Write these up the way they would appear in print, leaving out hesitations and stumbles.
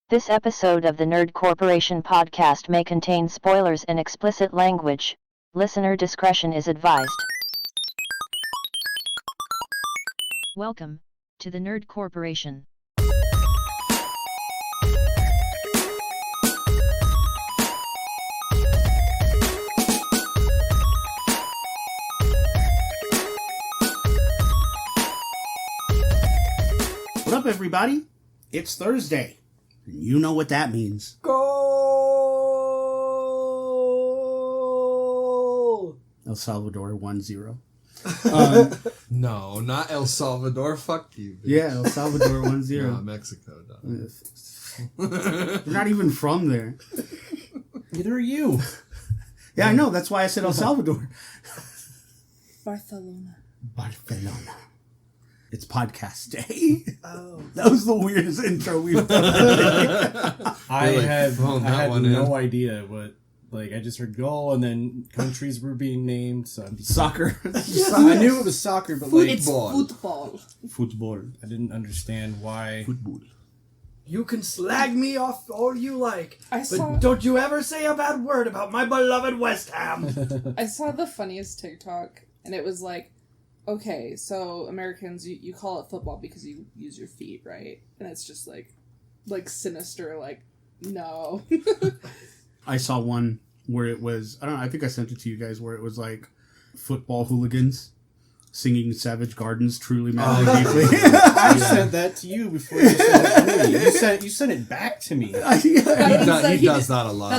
This episode of the Nerd Corporation podcast may contain spoilers and explicit language. Listener discretion is advised. Welcome to the Nerd Corporation. What up, everybody? It's Thursday. You know what that means. Goal! El Salvador 1-0. No, not El Salvador. Fuck you, bitch. Yeah, El Salvador 1-0. No, Mexico, dog. We're not even from there. Neither are you. Yeah, I know. That's why I said El Salvador. Barcelona. It's podcast day. Oh. That was the weirdest intro we've done. I Really had phoned that one no in. idea what, I just heard goal and then countries were being named. So Soccer. I knew it was soccer, but It's football. Football. I didn't understand why. Football. You can slag me off all you like, I but saw don't you ever say a bad word about my beloved West Ham. I saw the funniest TikTok, and it was like, okay, so Americans, you call it football because you use your feet, right? And it's just like sinister, like, no. I saw one where it was, I don't know, I think I sent it to you guys, where it was like football hooligans singing Savage Garden's Truly Madly Deeply. I sent that to you before you sent it to me. You sent it back to me. That He means that does that a lot.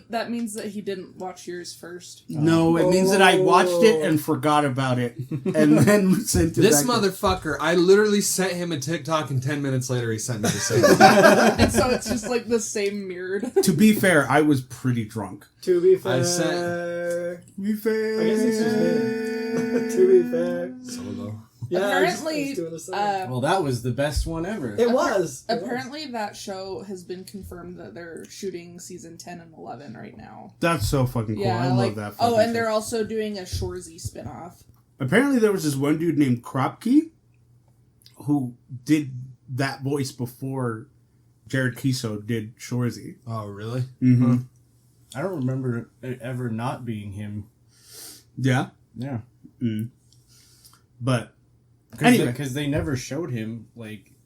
That means that he didn't watch yours first. No, it means that I watched it and forgot about it, and then sent it This back. motherfucker, I literally sent him a TikTok and 10 minutes later he sent me the same. And so it's just like the same mirrored. To be fair, I was pretty drunk. To be fair. I said- Be fair. I guess it's just me. To be fair. Solo. Yeah, Apparently, I was doing the same. Well, that was the best one ever. It was. Apparently, that show has been confirmed that they're shooting season 10 and 11 right now. That's so fucking cool. I love that. Oh, fucking and they're show. also doing a Shoresy spinoff. Apparently, there was this one dude named Kropke who did that voice before Jared Kiso did Shoresy. Oh, really? Mm-hmm. I don't remember it ever not being him. Yeah. Yeah. Mm. But anyway, Because they never showed him,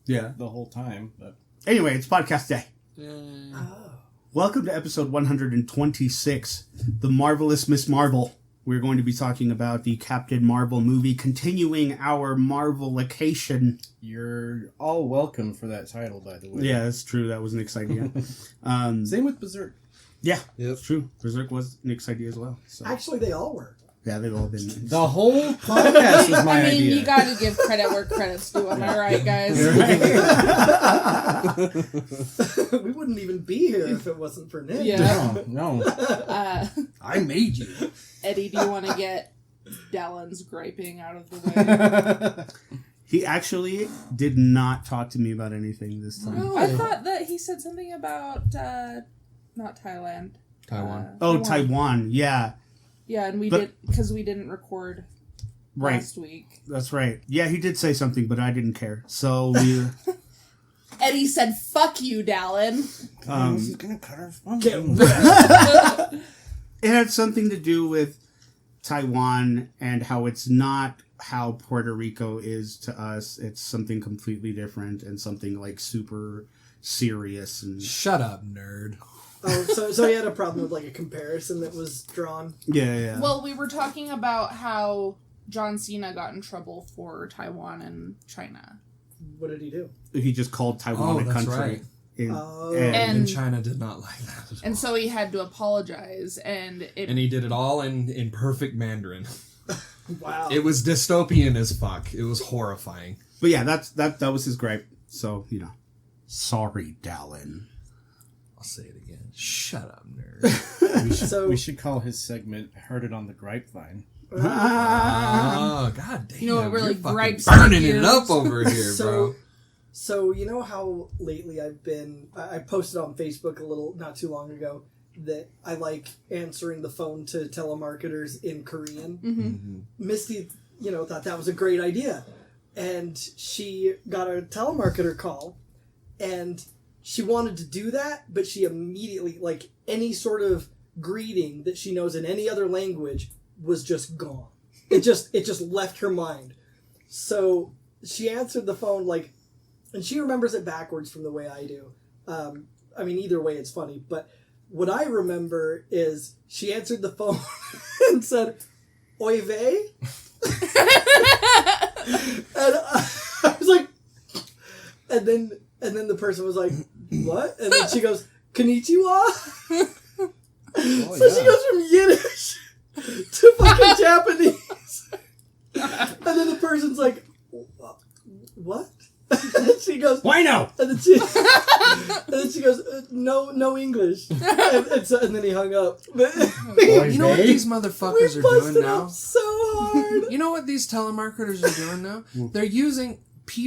yeah. the whole time. But Anyway, it's podcast day. Oh. Welcome to episode 126, The Marvelous Miss Marvel. We're going to be talking about the Captain Marvel movie, continuing our Marvel-ication. you're all welcome for that title, by the way. Yeah, that's true. That was Nick's idea. Same with Berserk. Yeah, Yep. it's true. Berserk was Nick's idea as well. So. Actually, they all were. Yeah, they've all been. The whole podcast was my I mean, idea. you gotta give credit where credit's due. Am I right, guys? We wouldn't even be here if it wasn't for Nick. Yeah. No. I made you. Eddie, do you want to get Dallin's griping out of the way? He actually did not talk to me about anything this time. No, I thought that he said something about not Thailand. Taiwan. Taiwan. Yeah, Yeah, and we But- did because we didn't record right. last week. That's right. Yeah, he did say something, but I didn't care. So we. Eddie said, "Fuck you, Dallin." He's gonna cut our phone. It had something to do with Taiwan and how it's not how Puerto Rico is to us. It's something completely different and something like super serious and Shut up, nerd. Oh, so he had a problem with like a comparison that was drawn. yeah. Well, we were talking about how John Cena got in trouble for Taiwan and China. What did he do? He just called Taiwan Oh, a that's country. right. Oh. And- And China did not like that. And so he had to apologize, and And he did it all in perfect Mandarin. Wow. It was dystopian as fuck. It was horrifying. But yeah, that was his gripe. So, sorry, Dallin. I'll say it again. Shut up, nerd. So- we should call his segment "Heard It on the Grapevine." Oh, god damn. You know what really You're fucking gripes burning my it gears? up over here, bro. So you know how lately I posted on Facebook a little not too long ago that I like answering the phone to telemarketers in Korean. Mm-hmm. Misty, thought that was a great idea, and she got a telemarketer call, and she wanted to do that, but she immediately, like, any sort of greeting that she knows in any other language was just gone. It just left her mind. So she answered the phone, like, and she remembers it backwards from the way I do. I mean, either way, it's funny. But what I remember is she answered the phone and said, "Oy vey?" And I was like, and then the person was like, "What?" And then she goes, "Konnichiwa." So she goes from Yiddish to fucking Japanese. And then the person's like, "What?" And she goes, Bueno! and then she goes, no English. And then he hung up. But You know what these motherfuckers we are doing busted now? up so hard. You know what these telemarketers are doing now? They're using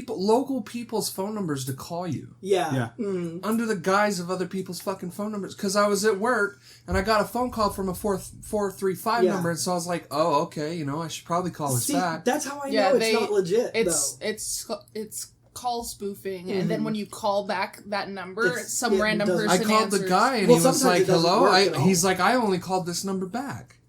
local people's phone numbers to call you Yeah. Yeah. Mm. under the guise of other people's fucking phone numbers. Because I was at work and I got a phone call from a 435 Yeah. number, and so I was like, "Oh, okay, I should probably call this See, back." that's how I Yeah, know it's not legit, It's call spoofing, and then when you call back that number, It's- some it random doesn't- person I called answers. the guy and Well, he was sometimes like, it doesn't "Hello." work at all. He's like, "I only called this number back."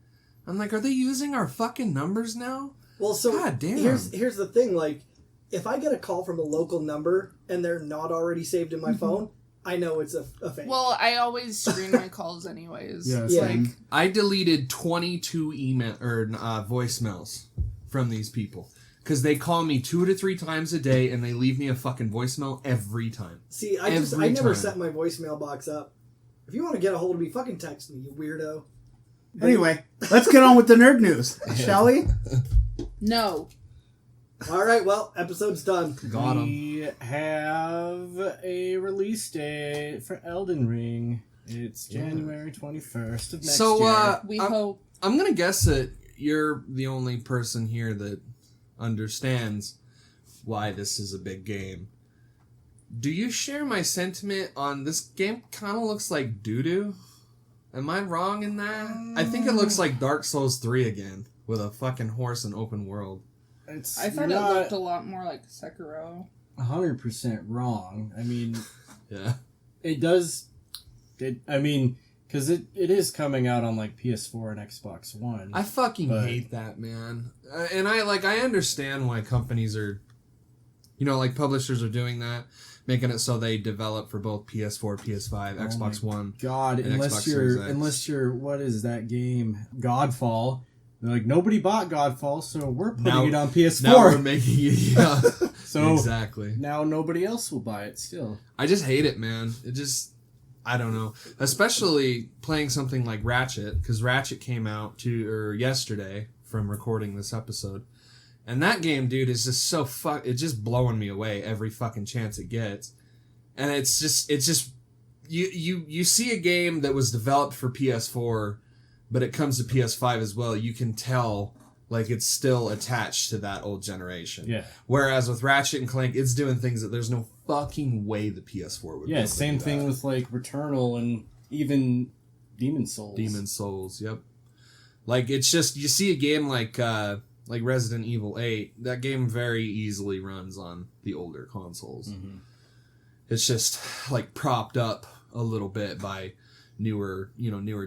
I'm like, "Are they using our fucking numbers now?" Well, so God damn. here's the thing, like, if I get a call from a local number and they're not already saved in my phone, I know it's a fake. Well, I always screen my calls anyways. Yeah, Yeah. same. I deleted 22 email or voicemails from these people because they call me 2 to 3 times a day and they leave me a fucking voicemail every time. See, I Every never time. set my voicemail box up. If you want to get a hold of me, fucking text me, you weirdo. Anyway, let's get on with the nerd news, shall we? No. All right, well, episode's done. Got 'em. We have a release date for Elden Ring. It's January 21st of next So, year. We I'm, hope. I'm gonna guess that you're the only person here that understands why this is a big game. Do you share my sentiment on this game? Kind of looks like doo-doo. Am I wrong in that? I think it looks like Dark Souls 3 again with a fucking horse and open world. It's I thought it not looked a lot more like Sekiro. 100% wrong. I mean, Yeah. it does. Because it is coming out on like PS4 and Xbox One. I fucking But- hate that, man. And I understand why companies are, like publishers are doing that, making it so they develop for both PS4, PS5, Oh Xbox One. God, and unless Xbox Series you're X. what is that game? Godfall. They're like, nobody bought Godfall, so we're putting Now- it on Now we're PS4. making it, yeah. So Exactly. now nobody else will buy it still. I just hate it, man. I don't know. Especially playing something like Ratchet, because Ratchet came out yesterday from recording this episode. And that game, dude, is just so it's just blowing me away every fucking chance it gets. And it's just you see a game that was developed for PS4, but it comes to PS5 as well. You can tell like it's still attached to that old generation. Yeah. Whereas with Ratchet and Clank, it's doing things that there's no fucking way the PS4 would be Yeah, able to same do thing that. with like Returnal and even Demon Souls. Demon Souls, yep. Like it's just you see a game like Resident Evil 8, that game very easily runs on the older consoles. Mhm. It's just like propped up a little bit by newer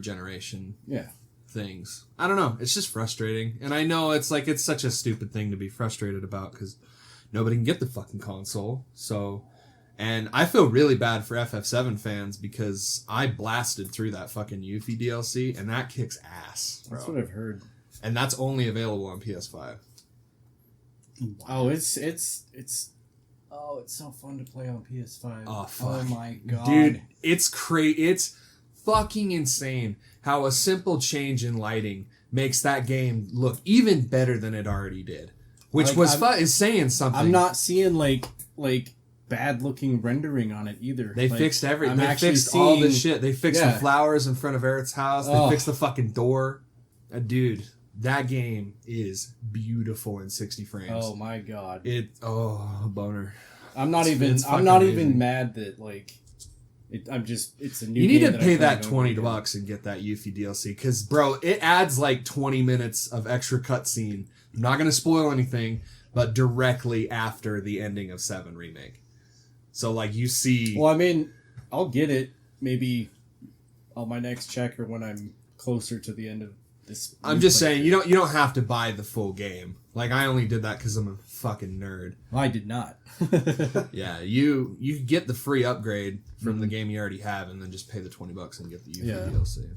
generation Yeah. things. I don't know, it's just frustrating. And I know it's such a stupid thing to be frustrated about cuz nobody can get the fucking console. So and I feel really bad for FF7 fans because I blasted through that fucking Yuffie DLC and that kicks ass, bro. That's what I've heard. And that's only available on PS5. Oh, it's so fun to play on PS5. Oh, fuck. Oh my god. Dude, it's it's fucking insane how a simple change in lighting makes that game look even better than it already did. Which Like, is saying something. I'm not seeing like bad looking rendering on it either. They Like, fixed everything. I'm They actually fixed all this seeing- shit. They fixed Yeah. the flowers in front of Eric's house. They Oh. fixed the fucking door. Dude, that game is beautiful in 60 frames. Oh my god. Boner. I'm not It's even fucking amazing. mad that it's a new You need game to that I pay play that over $20 again. and get that Yuffie DLC because, bro, it adds like 20 minutes of extra cutscene. I'm not going to spoil anything, but directly after the ending of 7 Remake. So, like, you see... Well, I mean, I'll get it maybe on my next check or when I'm closer to the end of this. I'm just saying you don't have to buy the full game. Like I only did that because I'm a fucking nerd. I did not. Yeah, you get the free upgrade from the game you already have, and then just pay the $20 and get the Yuffie DLC.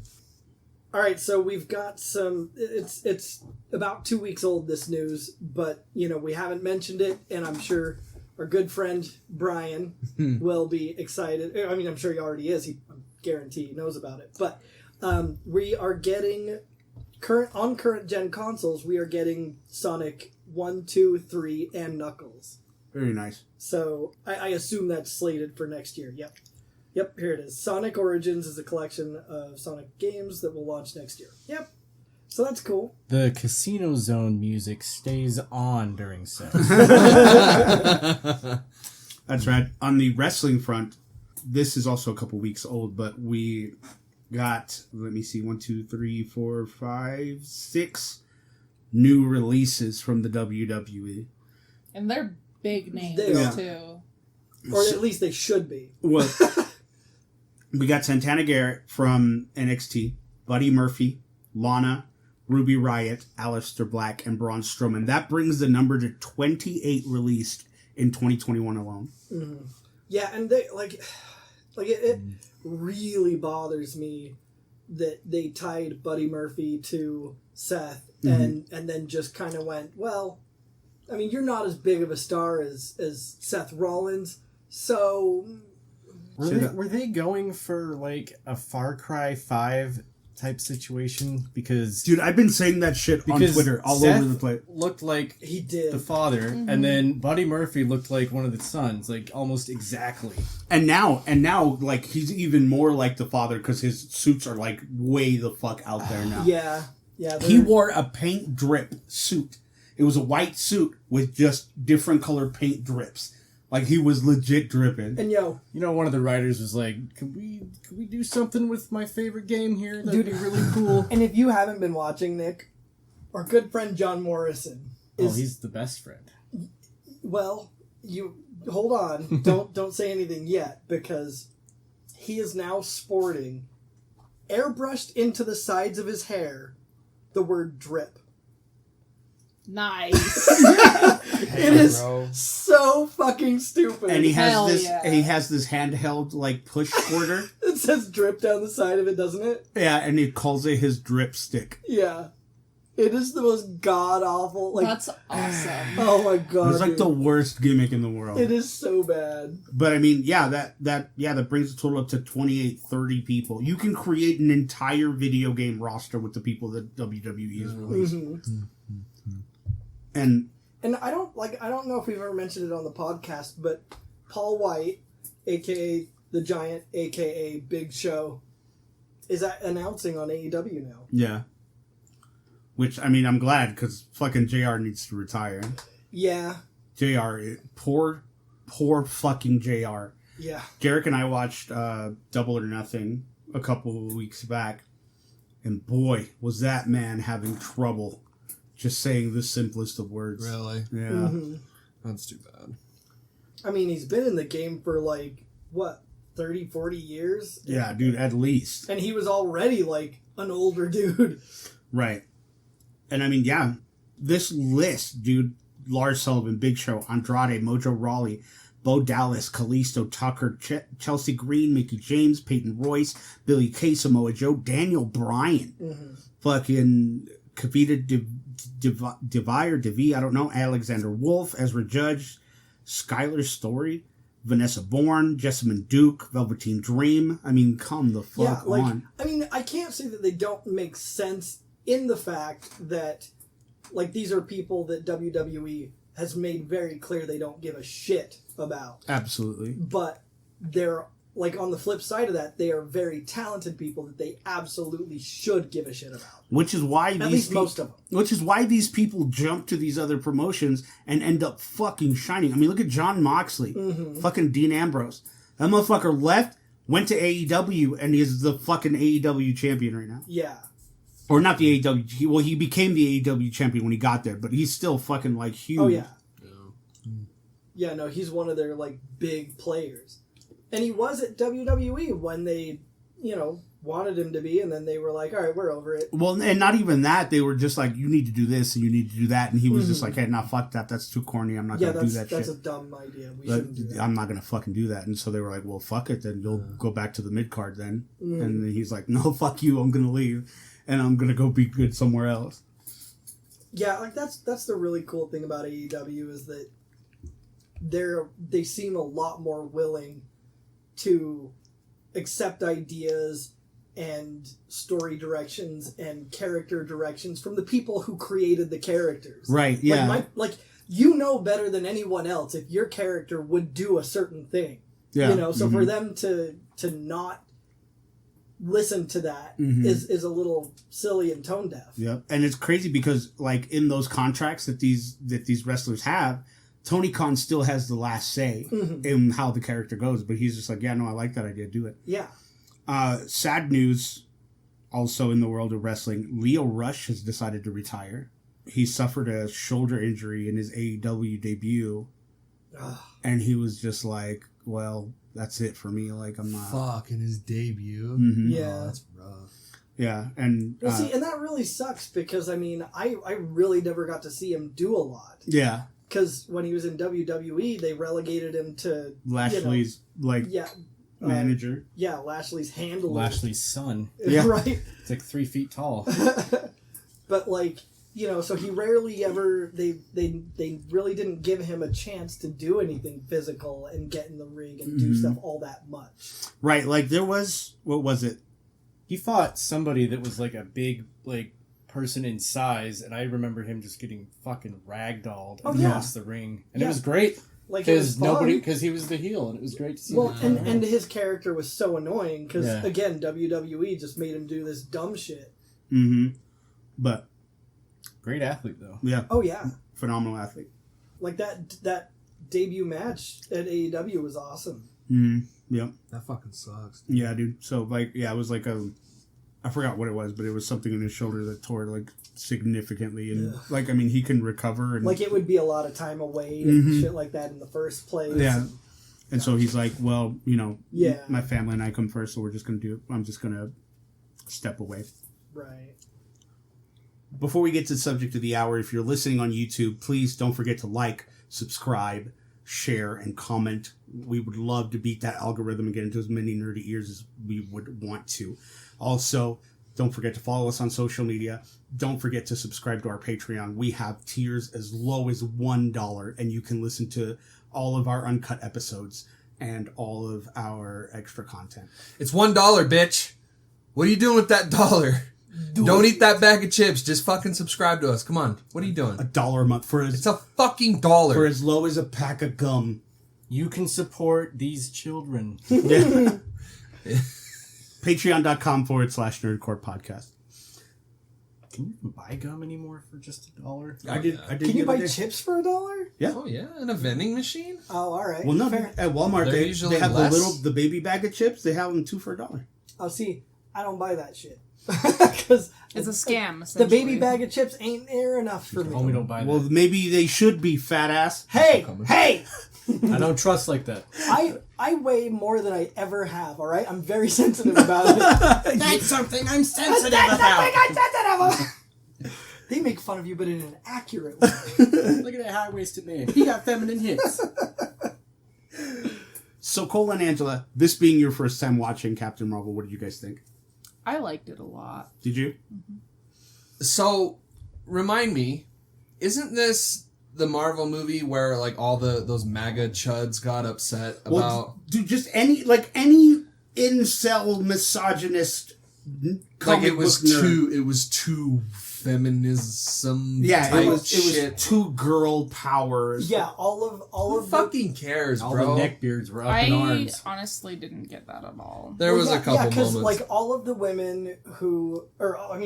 All right, so we've got some. It's about 2 weeks old, this news, but we haven't mentioned it, and I'm sure our good friend Brian will be excited. I mean, I'm sure he already is. I guarantee he knows about it. But we are getting current gen consoles. We are getting Sonic 1, 2, 3, and Knuckles. Very nice. So I assume that's slated for next year. Yep, here it is. Sonic Origins is a collection of Sonic games that will launch next year. Yep. So that's cool. The Casino Zone music stays on during sales. That's right. On the wrestling front, this is also a couple weeks old, but we got, let me see, 1, 2, 3, 4, 5, 6 new releases from the WWE. And they're big names, They are. too. Or at least they should be. Well, we got Santana Garrett from NXT, Buddy Murphy, Lana, Ruby Riott, Aleister Black, and Braun Strowman. That brings the number to 28 released in 2021 alone. Mm-hmm. Yeah, and they it really bothers me that they tied Buddy Murphy to Seth and then just kind of went, well, I mean, you're not as big of a star as Seth Rollins, so Were they going for like a Far Cry 5 type situation? Because Dude, I've been saying that shit on Twitter all Seth over the place. looked like he did. the father, and then Buddy Murphy looked like one of the sons, like almost exactly. And now, like, he's even more like the father because his suits are, like, way the fuck out there now. Yeah. He wore a paint drip suit. It was a white suit with just different colored paint drips. Like, he was legit dripping. And One of the writers was like, "Could we do something with my favorite game here? That'd be really cool." and if you haven't been watching, Nick, our good friend John Morrison is He's the best friend. well, you hold on. don't say anything yet, because he is now sporting, airbrushed into the sides of his hair, the word drip. Nice. It is so fucking stupid. And he has Hell this yeah. he has this handheld, like, push squirter. It says drip down the side of it, doesn't it? Yeah, and he calls it his drip stick. Yeah. It is the most god awful. Like, That's awesome. oh my god. It's like dude. the worst gimmick in the world. It is so bad. But I mean, that brings the total up to 28, 30 people. You can create an entire video game roster with the people that WWE has released. Mm-hmm. And I don't know if we've ever mentioned it on the podcast, but Paul White, aka the Giant, aka Big Show, is announcing on AEW now. yeah. Which, I mean, I'm glad, because fucking JR needs to retire. Yeah. JR, poor fucking JR. Yeah. Jarek and I watched Double or Nothing a couple of weeks back, and boy, was that man having trouble just saying the simplest of words. Really? Yeah. Mm-hmm. That's too bad. I mean, he's been in the game for, like, what, 30, 40 years? Yeah, dude, at least. And he was already, like, an older dude. Right. And I mean, yeah, this list, dude, Lars Sullivan, Big Show, Andrade, Mojo Rawley, Bo Dallas, Kalisto, Tucker, Chelsea Green, Mickey James, Peyton Royce, Billy Kay, Samoa Joe, Daniel Bryan, fucking Kavita Devi, I don't know, Alexander Wolf, Ezra Judge, Skylar Story, Vanessa Bourne, Jessamine Duke, Velveteen Dream. I mean, come the fuck on. I mean, I can't say that they don't make sense in the fact that, like, these are people that WWE has made very clear they don't give a shit about. Absolutely. But they're, like, on the flip side of that, they are very talented people that they absolutely should give a shit about. Which is why At least most of them. Which is why these people jump to these other promotions and end up fucking shining. I mean, look at Jon Moxley, fucking Dean Ambrose. That motherfucker left, went to AEW, and he's the fucking AEW champion right now. Yeah. Or not the AEW. Well, he became the AEW champion when he got there, but he's still fucking, like, huge. Oh, yeah. Yeah, no, he's one of their, like, big players. And he was at WWE when they, wanted him to be, and then they were like, all right, we're over it. Well, and not even that. They were just like, you need to do this and you need to do that. And he was just like, hey, nah, fuck that. That's too corny. I'm not going to do that that's shit. a dumb idea. We shouldn't do that. I'm not going to fucking do that. And so they were like, well, fuck it. Then you'll go back to the mid-card then. And then he's like, no, fuck you. I'm going to leave. And I'm going to go be good somewhere else. Yeah, like that's the really cool thing about AEW is that they seem a lot more willing to accept ideas and story directions and character directions from the people who created the characters. Right, yeah. Like you know better than anyone else if your character would do a certain thing. Yeah. So for them to not listen to that is a little silly and tone deaf. Yep. And it's crazy because like in those contracts that these wrestlers have, Tony Khan still has the last say in how the character goes, but he's just like, yeah, no, I like that idea, do it. Yeah. Sad news also in the world of wrestling, Leo Rush has decided to retire. He suffered a shoulder injury in his AEW debut, and he was just like, well, that's it for me. Like, I'm not... Fuck, in his debut. Yeah. Oh, that's rough. Yeah, and... Well, see, and that really sucks because, I mean, I really never got to see him do a lot. Yeah. Because when he was in WWE, they relegated him to... Lashley's, manager. Lashley's handler. Lashley's son. Yeah. Right? It's like 3 feet tall. But, so he rarely ever... They really didn't give him a chance to do anything physical and get in the ring and do stuff all that much. Right, like there was... What was it? He fought somebody that was like a big, person in size, and I remember him just getting fucking ragdolled across the ring. And it was great. Because he was the heel, and it was great to see. Well, and his character was so annoying because again, WWE just made him do this dumb shit. But great athlete though. Yeah. Oh yeah. Phenomenal athlete. Like that debut match at AEW was awesome. Yep. That fucking sucks. Yeah, dude. So it was like I forgot what it was, but it was something in his shoulder that tore significantly, and he can recover, and it would be a lot of time away and shit like that in the first place. Yeah. And so he's like, well, Yeah. my family and I come first, so I'm just gonna step away. Right. Before we get to the subject of the hour, if you're listening on YouTube, please don't forget to like, subscribe, share, and comment. We would love to beat that algorithm and get into as many nerdy ears as we would want to. Also, don't forget to follow us on social media. Don't forget to subscribe to our Patreon. We have tiers as low as $1, and you can listen to all of our uncut episodes and all of our extra content. It's $1, bitch. What are you doing with that dollar? Don't eat that bag of chips. Just fucking subscribe to us. Come on. What are you doing? $1 a month It's a fucking dollar. for as low as a pack of gum. You can support these children. Yeah. Patreon.com/Nerdcore Podcast. Can you even buy gum anymore for just $1? I did. Can you buy chips for $1? Yeah. Oh yeah, in a vending machine. Oh, all right. Well, no. Fair. At Walmart, They're they usually have less. the baby bag of chips. They have them 2 for $1. Oh, see, I don't buy that shit because It's a scam. the baby essentially. bag of chips ain't near enough for me. Oh, we don't buy that. Well, maybe they should be, fat ass. Hey, I don't trust like that. I weigh more than I ever have. All right, I'm very sensitive about it. That's something I'm sensitive They make fun of you, but in an accurate way. Look at that high-waisted man. He got feminine hits. So, Cole and Angela, this being your first time watching Captain Marvel, what did you guys think? I liked it a lot. Did you? So, remind me, isn't this the Marvel movie where all those MAGA chuds got upset about? Well, dude, just any incel misogynist. It was too feminism. Yeah, type it was shit. two girl powers. Yeah, all Who of fucking cares, All bro? the neckbeards were up in I arms. honestly didn't get that at all. There was a couple because moments. all of the women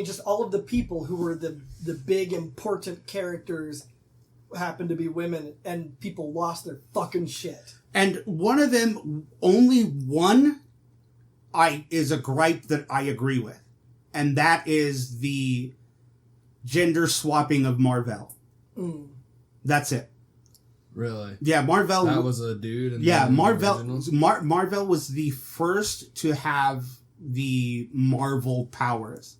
just all of the people who were the big important characters happened to be women, and people lost their fucking shit. And one of them, only one, is a gripe that I agree with, and that is the gender swapping of Marvel. That's it. Really? Yeah, Mar-Vell. That was a dude. Yeah, the Mar-Vell. originals? Mar-Vell was the first to have the Marvel powers.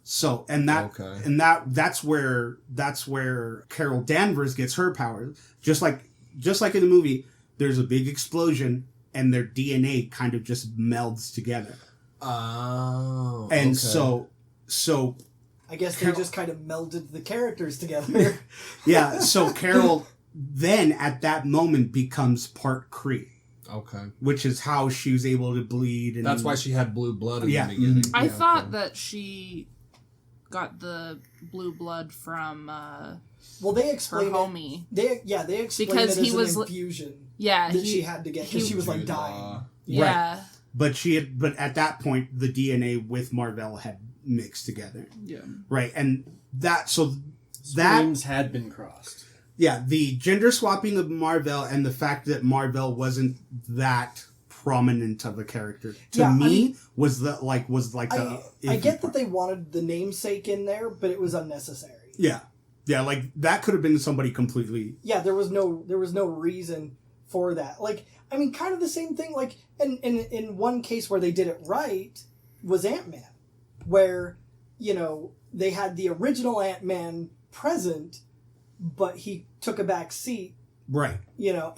So that's where Carol Danvers gets her powers. Just like in the movie, there's a big explosion and their DNA kind of just melds together. Oh. And okay. so I guess they just kind of melded the characters together. yeah, so Carol then at that moment becomes part Kree. Okay. Which is how she was able to bleed. And that's why she had blue blood in the beginning. Mm-hmm. I thought that she got the blue blood from well, they explained her homie. They explained because it as he was an infusion. Yeah, she had to get because she was like dying. Yeah. Right. But at that point, the DNA with Mar-Vell had mixed together. Yeah. Right, and streams had been crossed. Yeah, the gender swapping of Mar-Vell and the fact that Mar-Vell wasn't that prominent of a character was like I get that they wanted the namesake in there, but it was unnecessary. Yeah, like that could have been somebody completely. Yeah, there was no reason for that. Like, I mean, kind of the same thing. Like, in one case where they did it right was Ant-Man, where they had the original Ant-Man present, but he took a back seat. Right.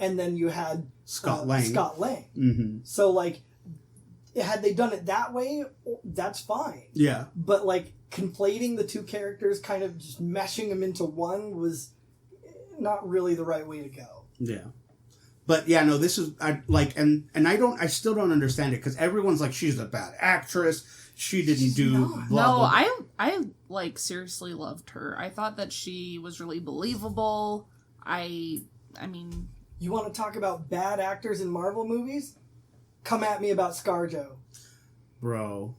And then you had Scott Lang. Mm-hmm. So, like, had they done it that way, that's fine. Yeah. But, like, conflating the two characters, kind of just meshing them into one was not really the right way to go. Yeah. But, yeah, no, this is, I still don't understand it, because everyone's like, she's a bad actress, she didn't do blah, blah. I like, seriously loved her. I thought that she was really believable. I mean... You want to talk about bad actors in Marvel movies? Come at me about ScarJo. Bro.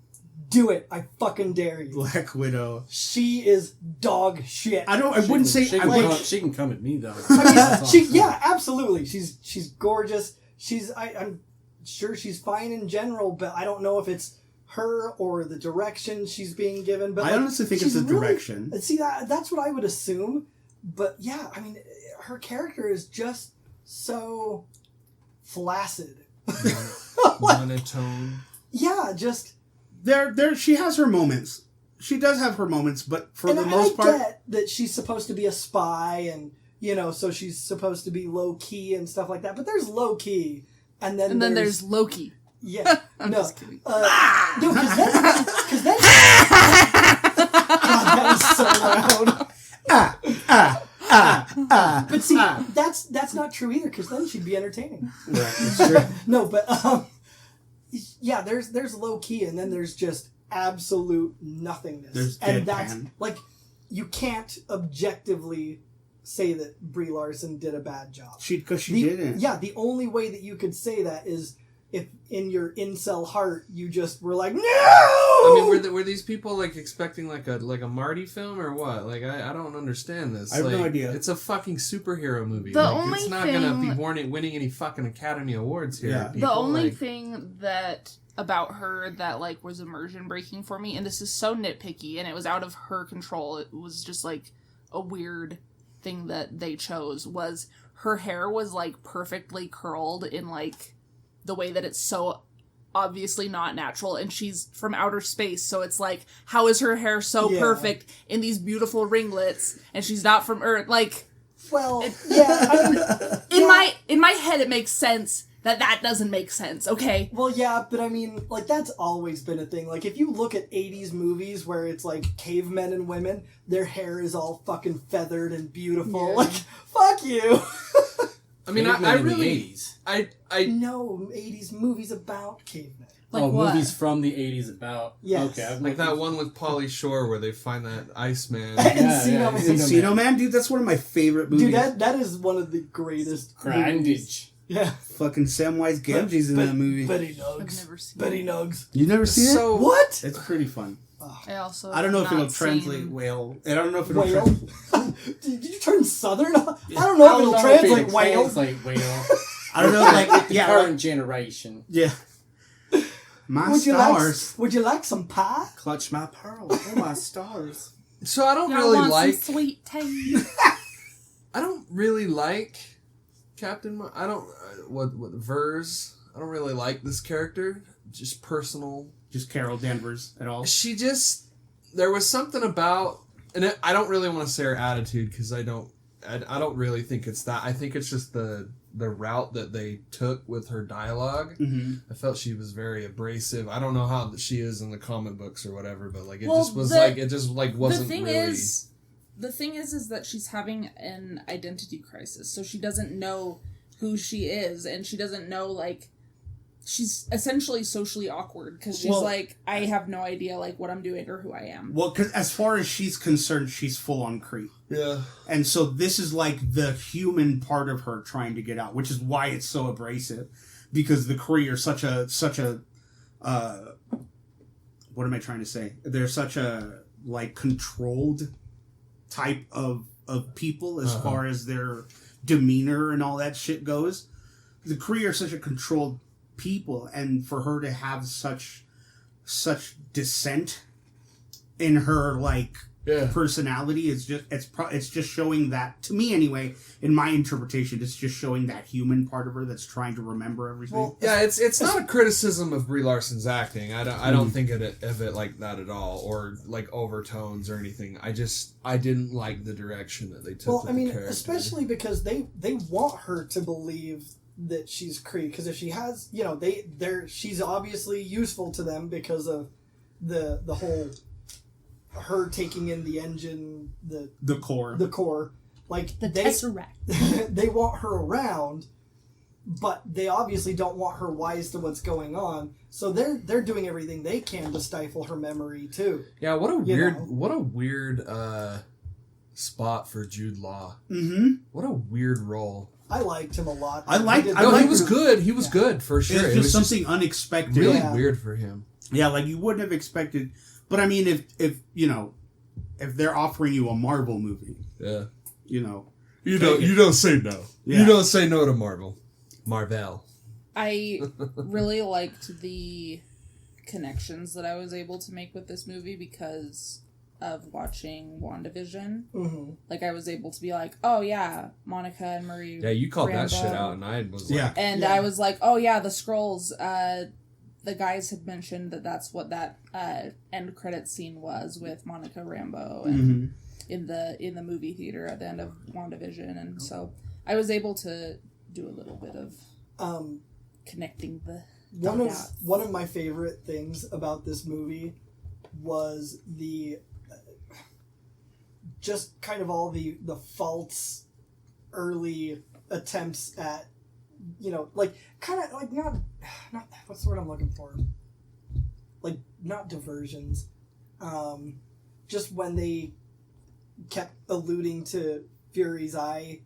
Do it. I fucking dare you. Black Widow. She is dog shit. She can come at me, though. Yeah, absolutely. She's gorgeous. I'm sure she's fine in general, but I don't know if it's her or the direction she's being given. But I honestly think it's the direction. See, that's what I would assume. But yeah, I mean, her character is just so flaccid. Monotone. Yeah, just... There. She has her moments. She does have her moments, but for the most part... I get that she's supposed to be a spy and, so she's supposed to be low-key and stuff like that. But there's low-key, and then there's Loki. Yeah. I'm just kidding. No, because then... God, that is so loud. But see, that's not true either, because then she'd be entertaining. Right, that's true. No, but yeah, there's low key, and then there's just absolute nothingness, and that's like you can't objectively say that Brie Larson did a bad job. Because she didn't. Yeah, the only way that you could say that is if in your incel heart you just were like, no. I mean, were these people like expecting like a Marty film or what? Like I don't understand this. I have no idea. It's a fucking superhero movie. It's not gonna be winning any fucking Academy Awards here. Yeah. The only thing that about her that like was immersion breaking for me, and this is so nitpicky, and it was out of her control. It was just like a weird thing that they chose. Was her hair was like perfectly curled in like the way that it's so obviously not natural, and she's from outer space, so it's like, how is her hair so perfect in these beautiful ringlets, and she's not from Earth? Like, well, yeah, in my head it makes sense that doesn't make sense. Okay. Well, yeah, but I mean, like, that's always been a thing. Like, if you look at 80s movies where it's like cavemen and women, their hair is all fucking feathered and beautiful. Yeah. Like, fuck you. I mean, I really... I know 80s movies about cavemen. Like movies from the 80s about... Yes. Okay, like that one with Pauly Shore where they find that Iceman. Encino Man, dude, that's one of my favorite movies. Dude, that is one of the greatest movies. Yeah. Fucking Samwise Gamgee's in that movie. Betty Nugs. I've never seen Betty Nugs. You've never seen it? What? It's pretty fun. I don't know if it'll translate whale. I don't know if it'll translate. Did you turn Southern? I don't know if it'll translate whale. I don't know, like, the current generation. Yeah. My stars. Would you like some pie? Clutch my pearls. Oh, my stars. So I don't really like... sweet tea. I don't really like Captain. I don't what Vers. I don't really like this character. Just personal. Just Carol Danvers at all. She just there was something about, and I don't really want to say her attitude because I don't really think it's that. I think it's just the route that they took with her dialogue. Mm-hmm. I felt she was very abrasive. I don't know how she is in the comic books or whatever, but like it wasn't really. The thing is that she's having an identity crisis, so she doesn't know who she is, and she doesn't know, like, she's essentially socially awkward, because she's like, I have no idea, like, what I'm doing or who I am. Well, because as far as she's concerned, she's full on Kree. Yeah. And so this is like the human part of her trying to get out, which is why it's so abrasive, because the Kree are such a what am I trying to say? They're such a, like, controlled type of people as far as their demeanor and all that shit goes. The Kree are such a controlled people, and for her to have such dissent in her, like, personality is just it's just showing that, to me anyway, in my interpretation, it's just showing that human part of her that's trying to remember everything. Well, yeah, it's not a criticism of Brie Larson's acting. I don't think of it like that at all, or like overtones or anything. I didn't like the direction that they took. Well, with I mean, the character. especially because they want her to believe that she's Kree, because if she has, you know, she's obviously useful to them because of the whole her taking in the engine, the core, like the Tesseract. They want her around, but they obviously don't want her wise to what's going on. So they're doing everything they can to stifle her memory too. Yeah, what a weird spot for Jude Law. Mm-hmm. What a weird role. I liked him a lot. He was good. He was good for sure. It was just something unexpected. Really weird for him. Yeah, like you wouldn't have expected. But I mean, if you know, if they're offering you a Marvel movie, you know, you don't say no. Yeah. You don't say no to Marvel. I really liked the connections that I was able to make with this movie because of watching WandaVision. Mm-hmm. Like, I was able to be like, oh yeah, Monica and Marie. Yeah, you called Rambo. that shit out, and I was like, I was like, oh yeah, the Skrulls. The guys had mentioned that that's what that end credit scene was with Monica Rambeau and in the movie theater at the end of WandaVision, and so I was able to do a little bit of connecting the dots. One of my favorite things about this movie was the just kind of all the false early attempts at, you know, like, kind of like not what's the word I'm looking for, like, not diversions, just when they kept alluding to Fury's eye,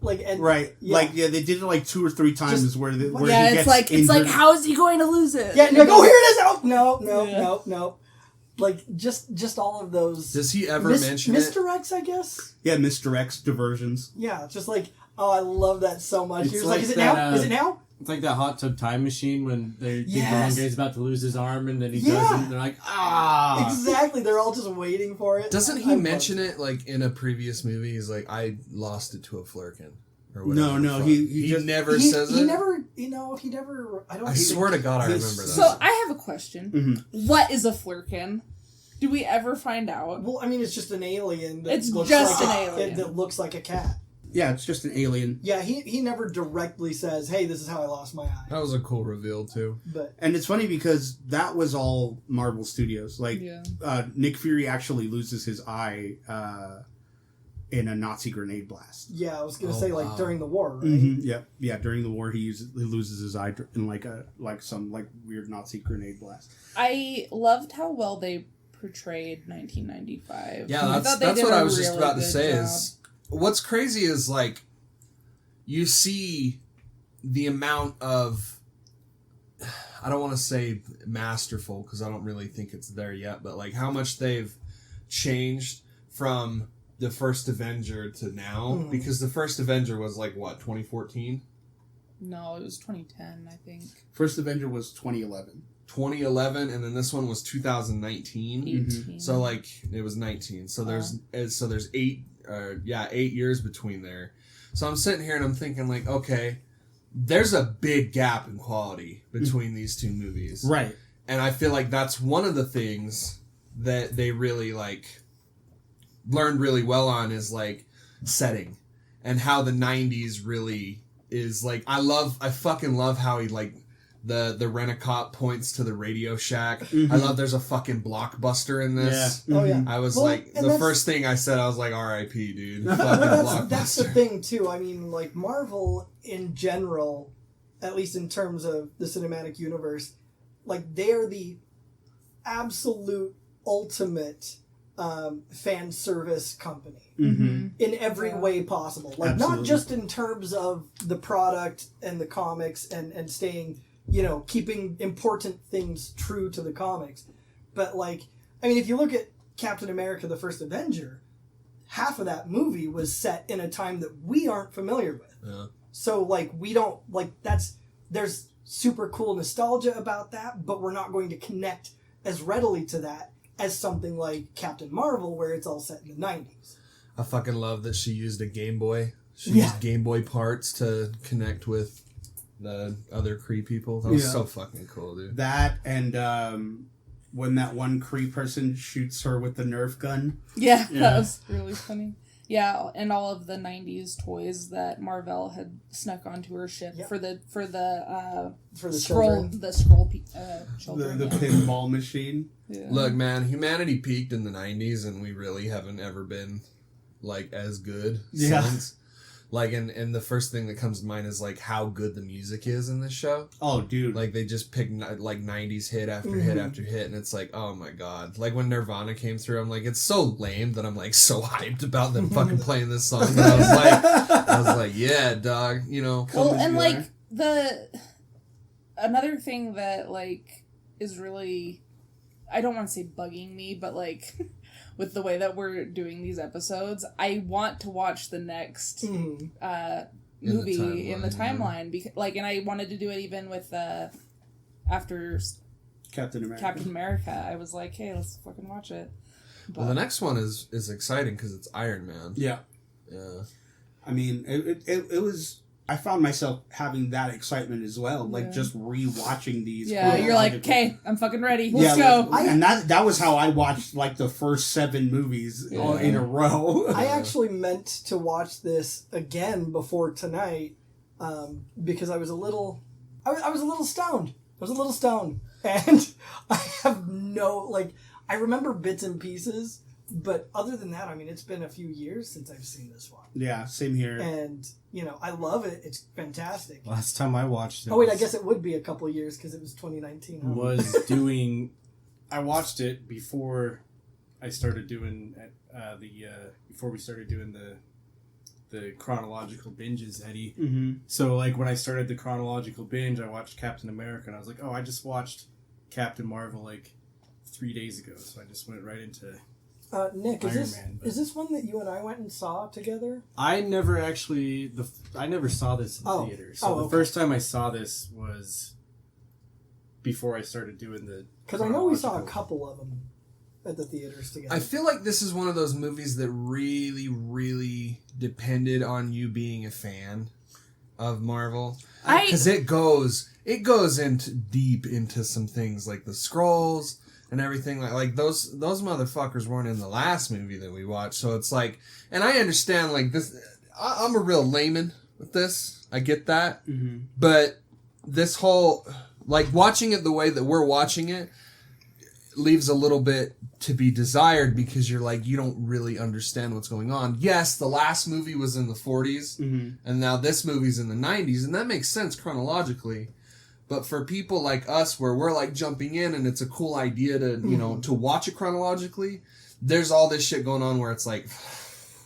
like, and right, they did it like 2 or 3 times just, where it's like how is he going to lose it? Yeah, and you're like, oh, here it is. Oh, no. Like, just all of those. Does he ever mention misdirects, I guess? Yeah, misdirects, diversions. Yeah, just like, oh, I love that so much. He was like, is it now? Is it now? It's like that hot tub time machine when they think Longray's about to lose his arm and then he doesn't. They're like, ah. Exactly. They're all just waiting for it. Doesn't he mention it like in a previous movie? He's like, I lost it to a flirkin. Or whatever. No, he just never says it. He never. I don't. I swear to God, I remember that. So I have a question. Mm-hmm. What is a flirkin? Do we ever find out? Well, I mean, it's just an alien. That looks like a cat. Yeah, it's just an alien. Yeah, he never directly says, "Hey, this is how I lost my eye." That was a cool reveal too. And it's funny because that was all Marvel Studios. Like, Nick Fury actually loses his eye in a Nazi grenade blast. Yeah, I was gonna say like during the war, right? Mm-hmm. Yeah. During the war, he loses his eye in some weird Nazi grenade blast. I loved how well they portrayed 1995. Yeah, that's what I was just about to say. Is what's crazy is like you see the amount of, I don't want to say masterful because I don't really think it's there yet, but like how much they've changed from the first Avenger to now, because the first Avenger was like what, 2014? No, it was 2010, I think. First Avenger was 2011. 2011, and then this one was 2019. 18. So like it was 19. So there's 8 years between there. So I'm sitting here and I'm thinking like, okay, there's a big gap in quality between these two movies. Right. And I feel like that's one of the things that they really like learned really well on is like setting and how the 90s really is like, I fucking love how he like the Rent-A-Cop points to the Radio Shack. Mm-hmm. I love there's a fucking Blockbuster in this. Yeah. Oh yeah. I was Well, like, and the that's- first thing I said, I was like, R.I.P., dude. Fucking that's the Blockbuster. thing too. I mean, like Marvel in general, at least in terms of the cinematic universe, like they are the absolute ultimate fan service company Mm-hmm. in every Yeah. way possible. Like Absolutely. not just in terms of the product and the comics and staying, keeping important things true to the comics, but like, I mean, if you look at Captain America: The First Avenger, half of that movie was set in a time that we aren't familiar with. Yeah. So like we don't like there's super cool nostalgia about that, but we're not going to connect as readily to that as something like Captain Marvel, where it's all set in the 90s. I fucking love that she used a Game Boy. She Yeah. used Game Boy parts to connect with the other Kree people. That was Yeah. so fucking cool, dude. That and when that one Kree person shoots her with the Nerf gun. Yeah, Yeah. that was really funny. Yeah, and all of the '90s toys that Marvel had snuck onto her ship Yep. for the For the scroll children. the scroll The children. the yeah. pinball machine. Yeah. Look, man, humanity peaked in the 90s, and we really haven't ever been, like, as good Yeah. since. Like, and the first thing that comes to mind is, like, how good the music is in this show. Oh, dude. Like, they just pick, like, 90s hit after hit after hit, and it's like, oh my god. Like, when Nirvana came through, I'm like, it's so lame that I'm, like, so hyped about them fucking playing this song. And I was like, yeah, dog, Well, Come and together. like another thing that like is really, I don't want to say bugging me, but like with the way that we're doing these episodes, I want to watch the next Mhm. movie in the timeline, yeah. timeline because like, and I wanted to do it even with after Captain America. Captain America. I was like, hey, let's fucking watch it. Well, the next one is exciting because it's Iron Man. Yeah. Yeah. I mean, it was. I found myself having that excitement as well, like Yeah. just rewatching these. Yeah, you're like, chronologically. okay, I'm fucking ready. Let's Yeah, go. and that was how I watched like the first 7 movies all in a row. I actually meant to watch this again before tonight because I was a little stoned. And I have I remember bits and pieces, but other than that, I mean, it's been a few years since I've seen this one. Yeah, same here. And, I love it. It's fantastic. Last time I watched it. Oh, wait, I guess it would be a couple years because it was 2019. Huh? was doing. I watched it before I started doing before we started doing the chronological binges, Eddie. Mm-hmm. So like when I started the chronological binge, I watched Captain America, and I was like, oh, I just watched Captain Marvel like 3 days ago, so I just went right into. Nick, Iron is Man, but- this one that you and I went and saw together? I never actually I never saw this in the theater. So the okay. first time I saw this was before I started doing the. Because I know we saw a chronological. couple of them at the theaters together. I feel like this is one of those movies that really, really depended on you being a fan of Marvel. Because it goes into deep into some things like the Skrulls and everything like those motherfuckers weren't in the last movie that we watched. So it's like, and I understand like this. I'm a real layman with this. I get that, Mm-hmm. but this whole like watching it the way that we're watching it leaves a little bit to be desired because you're like, you don't really understand what's going on. Yes, the last movie was in the 40s Mm-hmm. and now this movie's in the 90s, and that makes sense chronologically. But for people like us where we're like jumping in and it's a cool idea to, you know, to watch it chronologically, there's all this shit going on where it's like,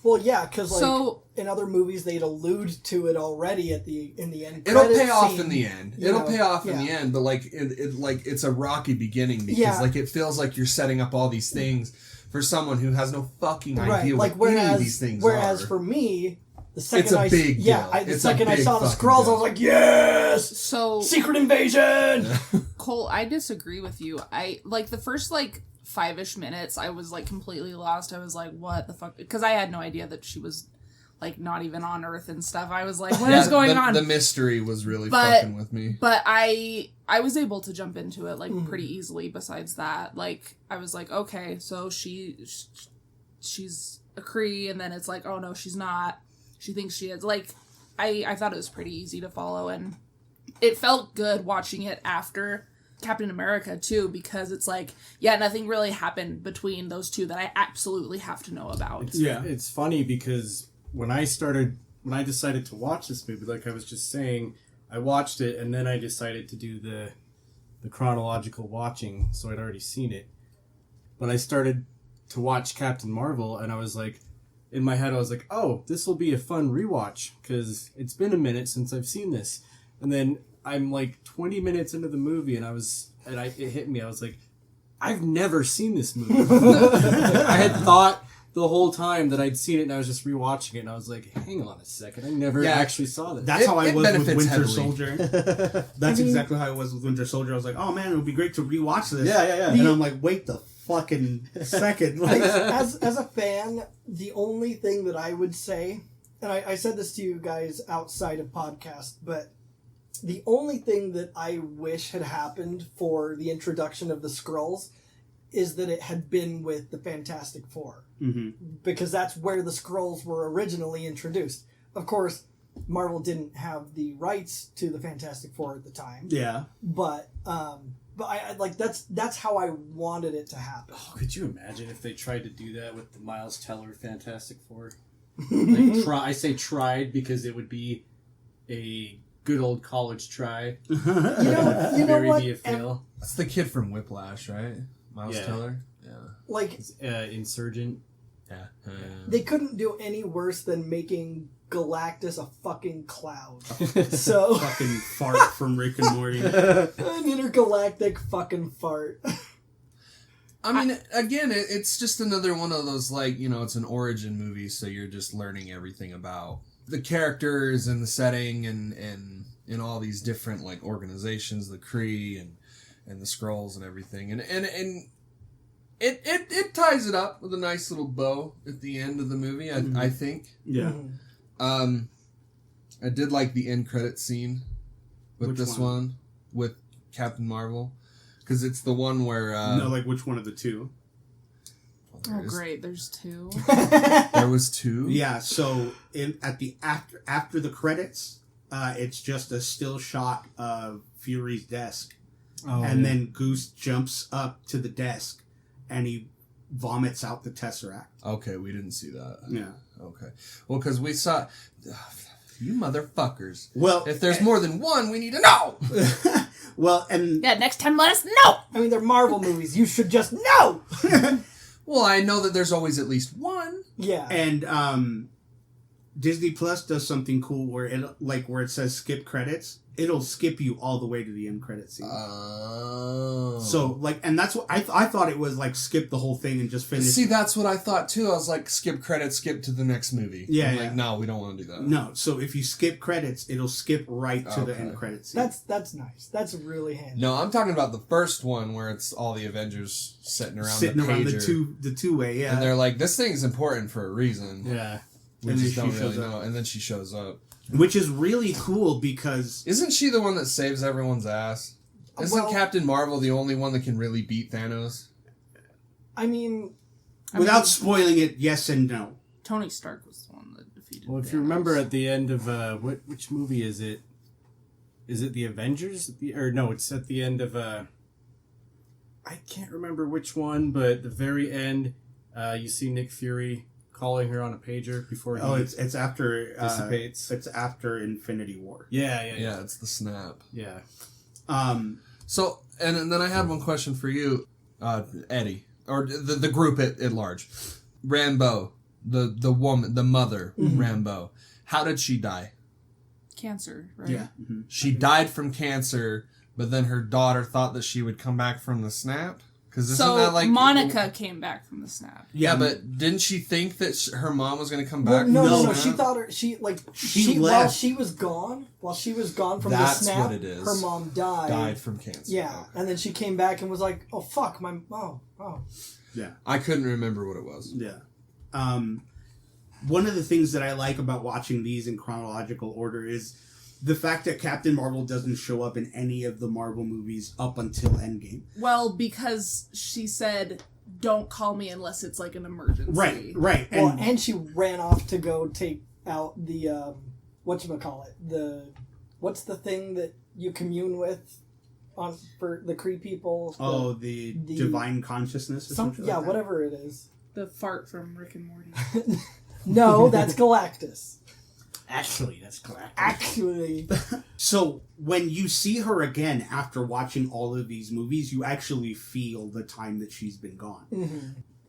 Well, yeah, because So- in other movies they'd allude to it already in the end. it'll credit pay off scene, in the end. you It'll know, pay off in yeah. the end, but like it's a rocky beginning because Yeah. like it feels like you're setting up all these things for someone who has no fucking Right, idea like what any of these things whereas are. for me, the second It's a I big yeah, deal. I, the It's a second I big saw the fucking Skrulls, I deal. was like, yes, So secret invasion. Cole, I disagree with you. I like the first like 5-ish minutes I was like completely lost. I was like, what the fuck? Because I had no idea that she was like not even on Earth and stuff. I was like, what is going on? The mystery was really fucking with me. But I was able to jump into it like pretty easily. Besides that, like I was like, okay, so she's a Kree, and then it's like, oh no, she's not. She thinks she is. Like I thought it was pretty easy to follow, and it felt good watching it after Captain America too, because it's like, yeah, nothing really happened between those two that I absolutely have to know about. It's funny because when I decided to watch this movie, like I was just saying, I watched it and then I decided to do the chronological watching, so I'd already seen it. But I started to watch Captain Marvel, and I was like, in my head I was like, oh, this will be a fun rewatch because it's been a minute since I've seen this. And then I'm like 20 minutes into the movie, and it hit me. I was like, I've never seen this movie. I had thought the whole time that I'd seen it, and I was just rewatching it, and I was like, hang on a second, I never actually saw this. That's how I was with Winter heavily. Soldier. That's exactly how I was with Winter Soldier. I was like, oh man, it would be great to rewatch this. Yeah. And I'm like, wait the fucking second. Like, as a fan, the only thing that I would say, and I said this to you guys outside of podcast, but the only thing that I wish had happened for the introduction of the Skrulls is that it had been with the Fantastic Four. mm-hmm. Because that's where the Skrulls were originally introduced. Of course, Marvel didn't have the rights to the Fantastic Four at the time. Yeah. But I like that's how I wanted it to happen. Oh, could you imagine if they tried to do that with the Miles Teller Fantastic Four? Like, I say tried because it would be a good old college try. You know what? Be a fail. That's the kid from Whiplash, right? Miles Yeah. Teller? Yeah. Like, Insurgent. Yeah. they couldn't do any worse than making Galactus a fucking cloud. So Fucking fart from Rick and Morty. an intergalactic fucking fart. I mean, again, it's just another one of those, like, you know, it's an origin movie, so you're just learning everything about the characters and the setting and all these different, like, organizations, the Kree and the Skrulls and everything. And it ties it up with a nice little bow at the end of the movie, I think. Yeah. I did like the end credit scene with Which this one? one with Captain Marvel. Because it's the one where... no, like which one of the two? Oh, great! There's two. There was two? Yeah, so after the credits, it's just a still shot of Fury's desk. And then Goose jumps up to the desk and he vomits out the Tesseract. Okay, we didn't see that. Yeah. Okay. Well, because we saw... You motherfuckers. Well, if there's more than one, we need to know! Well, and... Yeah, next time let us know! I mean, they're Marvel movies. You should just know! Well, I know that there's always at least one. Yeah. And Disney Plus does something cool where it says skip credits. It'll skip you all the way to the end credit scene. Oh. So, and that's what I thought it was, skip the whole thing and just finish. See, that's what I thought too. I was like, skip credits, skip to the next movie. Yeah, I'm yeah. like, no, we don't want to do that. No, so if you skip credits, it'll skip right to the Okay. end credit scene. That's nice. That's really handy. No, I'm talking about the first one where it's all the Avengers sitting around the two-way, yeah. And they're like, this thing's important for a reason. Yeah. We And just then don't she really shows up. know. And then she shows up. Which is really cool because... Isn't she the one that saves everyone's ass? Isn't Captain Marvel the only one that can really beat Thanos? I mean... Without spoiling it, yes and no. Tony Stark was the one that defeated Well, if Thanos. you remember at the end of which movie is it? Is it the Avengers? Or no, it's at the end of I can't remember which one, but the very end, you see Nick Fury calling her on a pager before he it's after dissipates. it's after Infinity War. Yeah. It's the snap. Yeah. So, and then I had one question for you, Eddie, or the group at large. Rambeau, the woman, the mother, Rambeau. How did she die? Cancer, right? Yeah. Mm-hmm. She died from cancer, but then her daughter thought that she would come back from the snap? Because isn't So that like... Monica came back from the snap. Yeah, but didn't she think that her mom was going to come back? No, from the no. snap? She thought she left. while she was gone from That's the snap, what it is. her mom died. Died from cancer. Yeah, Okay. and then she came back and was like, "Oh fuck, oh." Yeah. I couldn't remember what it was. Yeah. one of the things that I like about watching these in chronological order is the fact that Captain Marvel doesn't show up in any of the Marvel movies up until Endgame. Well, because she said, "Don't call me unless it's like an emergency." Right. Well, and she ran off to go take out the whatchamacallit, what's the thing that you commune with for the Kree people? The divine consciousness or something like that? Whatever it is. The fart from Rick and Morty. No, that's Galactus. Actually, that's correct. Actually. So when you see her again after watching all of these movies, you actually feel the time that she's been gone. Mm-hmm.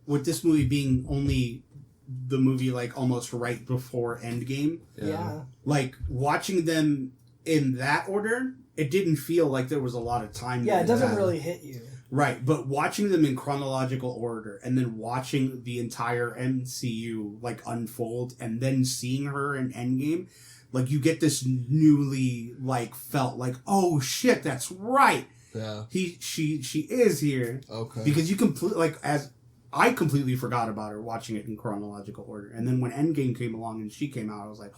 With this movie being only the movie like almost right before Endgame, Yeah. like watching them in that order, it didn't feel like there was a lot of time. Yeah, it doesn't there. really hit you. Right, but watching them in chronological order and then watching the entire MCU like unfold and then seeing her in Endgame, like you get this newly like felt like, oh shit, that's right. Yeah. She is here. Okay. Because you I completely forgot about her watching it in chronological order. And then when Endgame came along and she came out, I was like,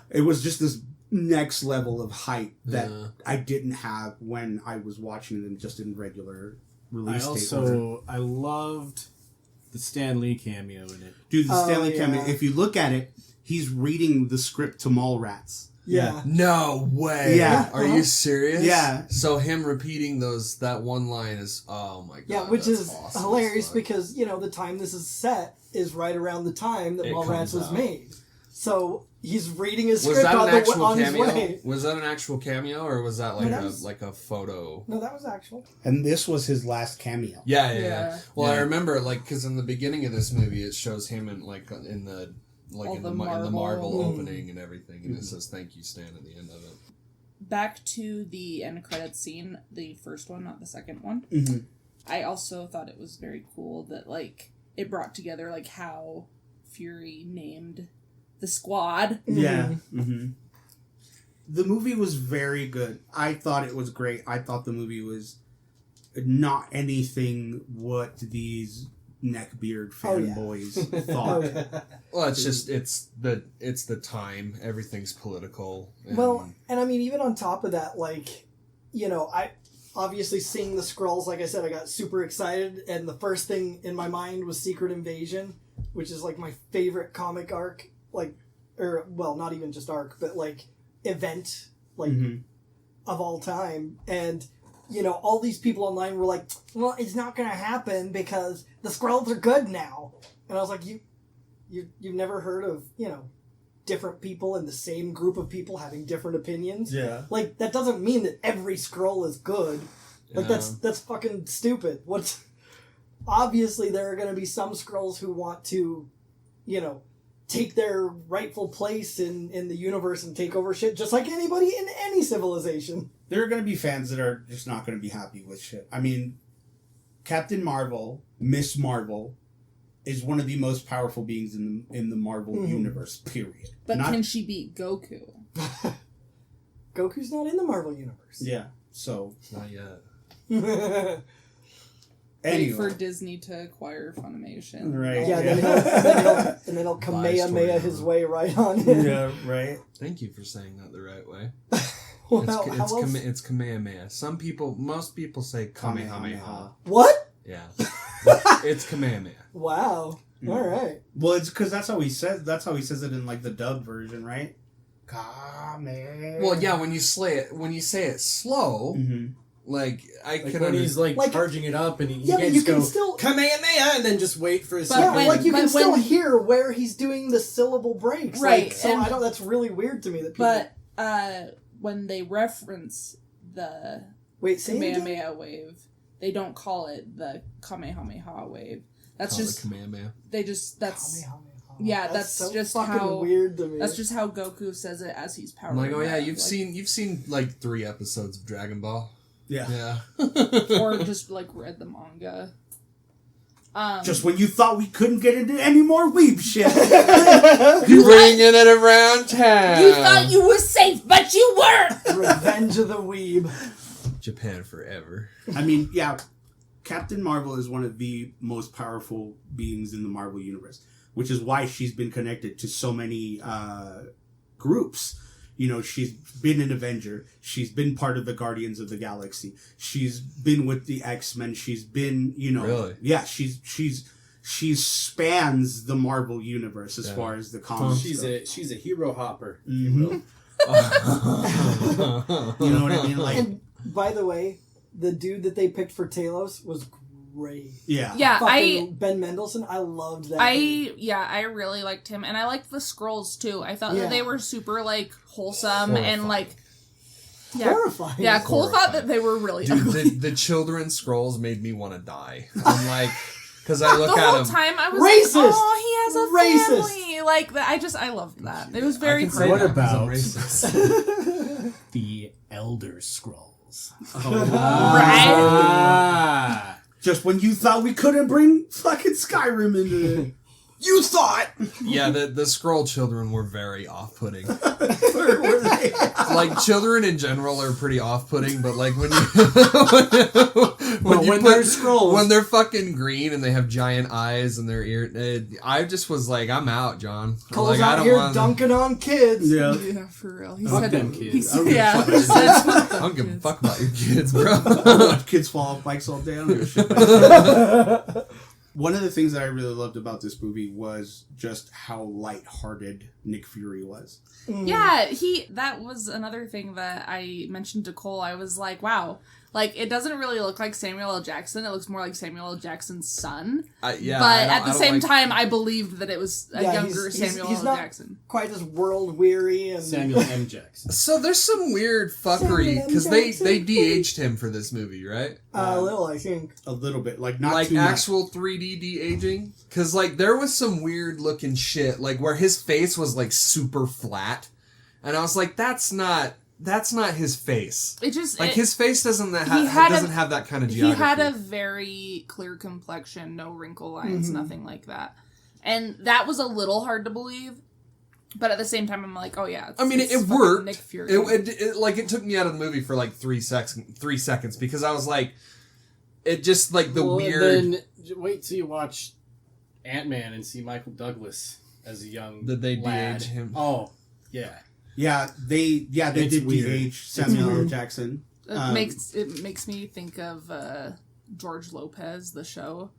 it was just this next level of hype that I didn't have when I was watching them just in regular release date order. I loved the Stan Lee cameo in it. Dude, the Stanley cameo, if you look at it, he's reading the script to Mallrats. Yeah. No way. Yeah. Are you serious? Yeah. So him repeating that one line is, oh my god. Yeah, which is awesome hilarious stuff. because, the time this is set is right around the time that It Mallrats comes was out. made. So he's reading his Was script that on, an actual on his cameo? way. Was that an actual cameo or was that like No, that was- like a photo? No, that was actual. And this was his last cameo. Yeah. Well, I Yeah. remember because in the beginning of this movie, it shows him in the Marvel opening and everything, and it says "Thank you, Stan" at the end of it. Back to the end credits scene, the first one, not the second one. Mm-hmm. I also thought it was very cool that it brought together how Fury named the squad. Yeah. Mm-hmm. The movie was very good. I thought it was great. I thought the movie was not anything what these neckbeard fanboys thought. Well, it's just it's the time. Everything's political. Well, and I mean, even on top of that, I obviously seeing the Skrulls, like I said, I got super excited, and the first thing in my mind was Secret Invasion, which is my favorite comic arc, not even just arc, but event, of all time. And all these people online were like, well, it's not going to happen because the Skrulls are good now. And I was like, you've never heard of, different people in the same group of people having different opinions? Yeah. That doesn't mean that every Skrull is good. That's fucking stupid. Obviously there are going to be some Skrulls who want to, take their rightful place in the universe and take over shit, just like anybody in any civilization. There are going to be fans that are just not going to be happy with shit. I mean, Captain Marvel, Miss Marvel, is one of the most powerful beings in the Marvel universe, period. But can she beat Goku? Goku's not in the Marvel universe. Yeah, so... Not yet. Anyway. Wait for Disney to acquire Funimation. Right. Yeah, then he'll Kamehameha his way right on in. Yeah, right. Thank you for saying that the right way. Well, It's Kamehameha. Most people say Kamehameha. What? Yeah. It's Kamehameha. Wow. All right. Well, it's because that's how he says it in the dub version, right? Kamehameha. Well, yeah, when you say it slow, I could when he's charging it up and he Yeah, but can't you just can go still Kamehameha and then just wait for a But second. Yeah, when- you can but still when- hear where he's doing the syllable breaks. Right, So and- I don't. That's really weird to me that people. But when they reference the Wait, say it again? Kamehameha wave, they don't call it the Kamehameha wave. That's call it just Kamehameha. Kamehameha. Yeah, that's so just fucking how- weird to me. that's just how Goku says it as he's powering. I'm like, oh yeah, up, you've seen 3 episodes of Dragon Ball. Yeah. Yeah. or just read the manga. Just when you thought we couldn't get into any more weeb shit. Bringing it around town. You thought you were safe, but you weren't. Revenge of the Weeb. Japan forever. I mean, yeah, Captain Marvel is one of the most powerful beings in the Marvel universe. which is why she's been connected to so many groups. You know, she's been an Avenger. She's been part of the Guardians of the Galaxy. She's been with the X-Men. She's been, you know, really? Yeah, she spans the Marvel universe as far as the comics. She's a hero hopper. Mm-hmm. You know what I mean? Like, and by the way, the dude that they picked for Talos was great. Yeah. Ben Mendelsohn, I loved that. I really liked him, and I liked the Skrulls too. I thought that they were super like wholesome and like horrifying. Yeah, Cole thought that they were really ugly. The children Skrulls made me want to die. I'm like, because I look the at whole him. time I was racist. like, oh, he has a Racist. family. Like that. I loved that. It was very. What about racist? the Elder Scrolls? Right? Just when you thought we couldn't bring fucking Skyrim into it. You thought! Yeah, the Skrull children were very off-putting. Where were they? Like, children in general are pretty off-putting, but like when you... when they're Skrulls. When they're fucking green and they have giant eyes and their ear... I just was like, I'm out, John. Cole's like, out here dunking on kids. Yeah. Yeah, for real. He Fuck said them kids. He said, yeah. I don't give a fuck about your kids, bro. Watch kids fall off bikes all day. I don't give a shit. One of the things that I really loved about this movie was just how lighthearted Nick Fury was. Yeah, that was another thing that I mentioned to Cole. I was like, wow. Like, it doesn't really look like Samuel L. Jackson. It looks more like Samuel L. Jackson's son. Yeah, but at the same time, I believed that it was a younger Samuel he's L. not Jackson. Quite as world weary and Samuel M. Jackson. So there's some weird fuckery because they de-aged him for this movie, right? A little, I think. A little bit, like not like too actual 3D de-aging. Because like there was some weird looking shit, like where his face was like super flat, and I was like, that's not his face. It just like his face doesn't have that kind of geography. He had a very clear complexion, no wrinkle lines, nothing like that, and that was a little hard to believe. But at the same time, I'm like, oh yeah. I mean, it worked. Nick Fury. It took me out of the movie for like 3 seconds because I was like, it just like the weird. Then wait till you watch Ant-Man and see Michael Douglas as a young. Did they lad. de-age him? Oh, yeah. Yeah, they did weird. de-age Samuel L. Jackson. It makes me think of George Lopez, the show,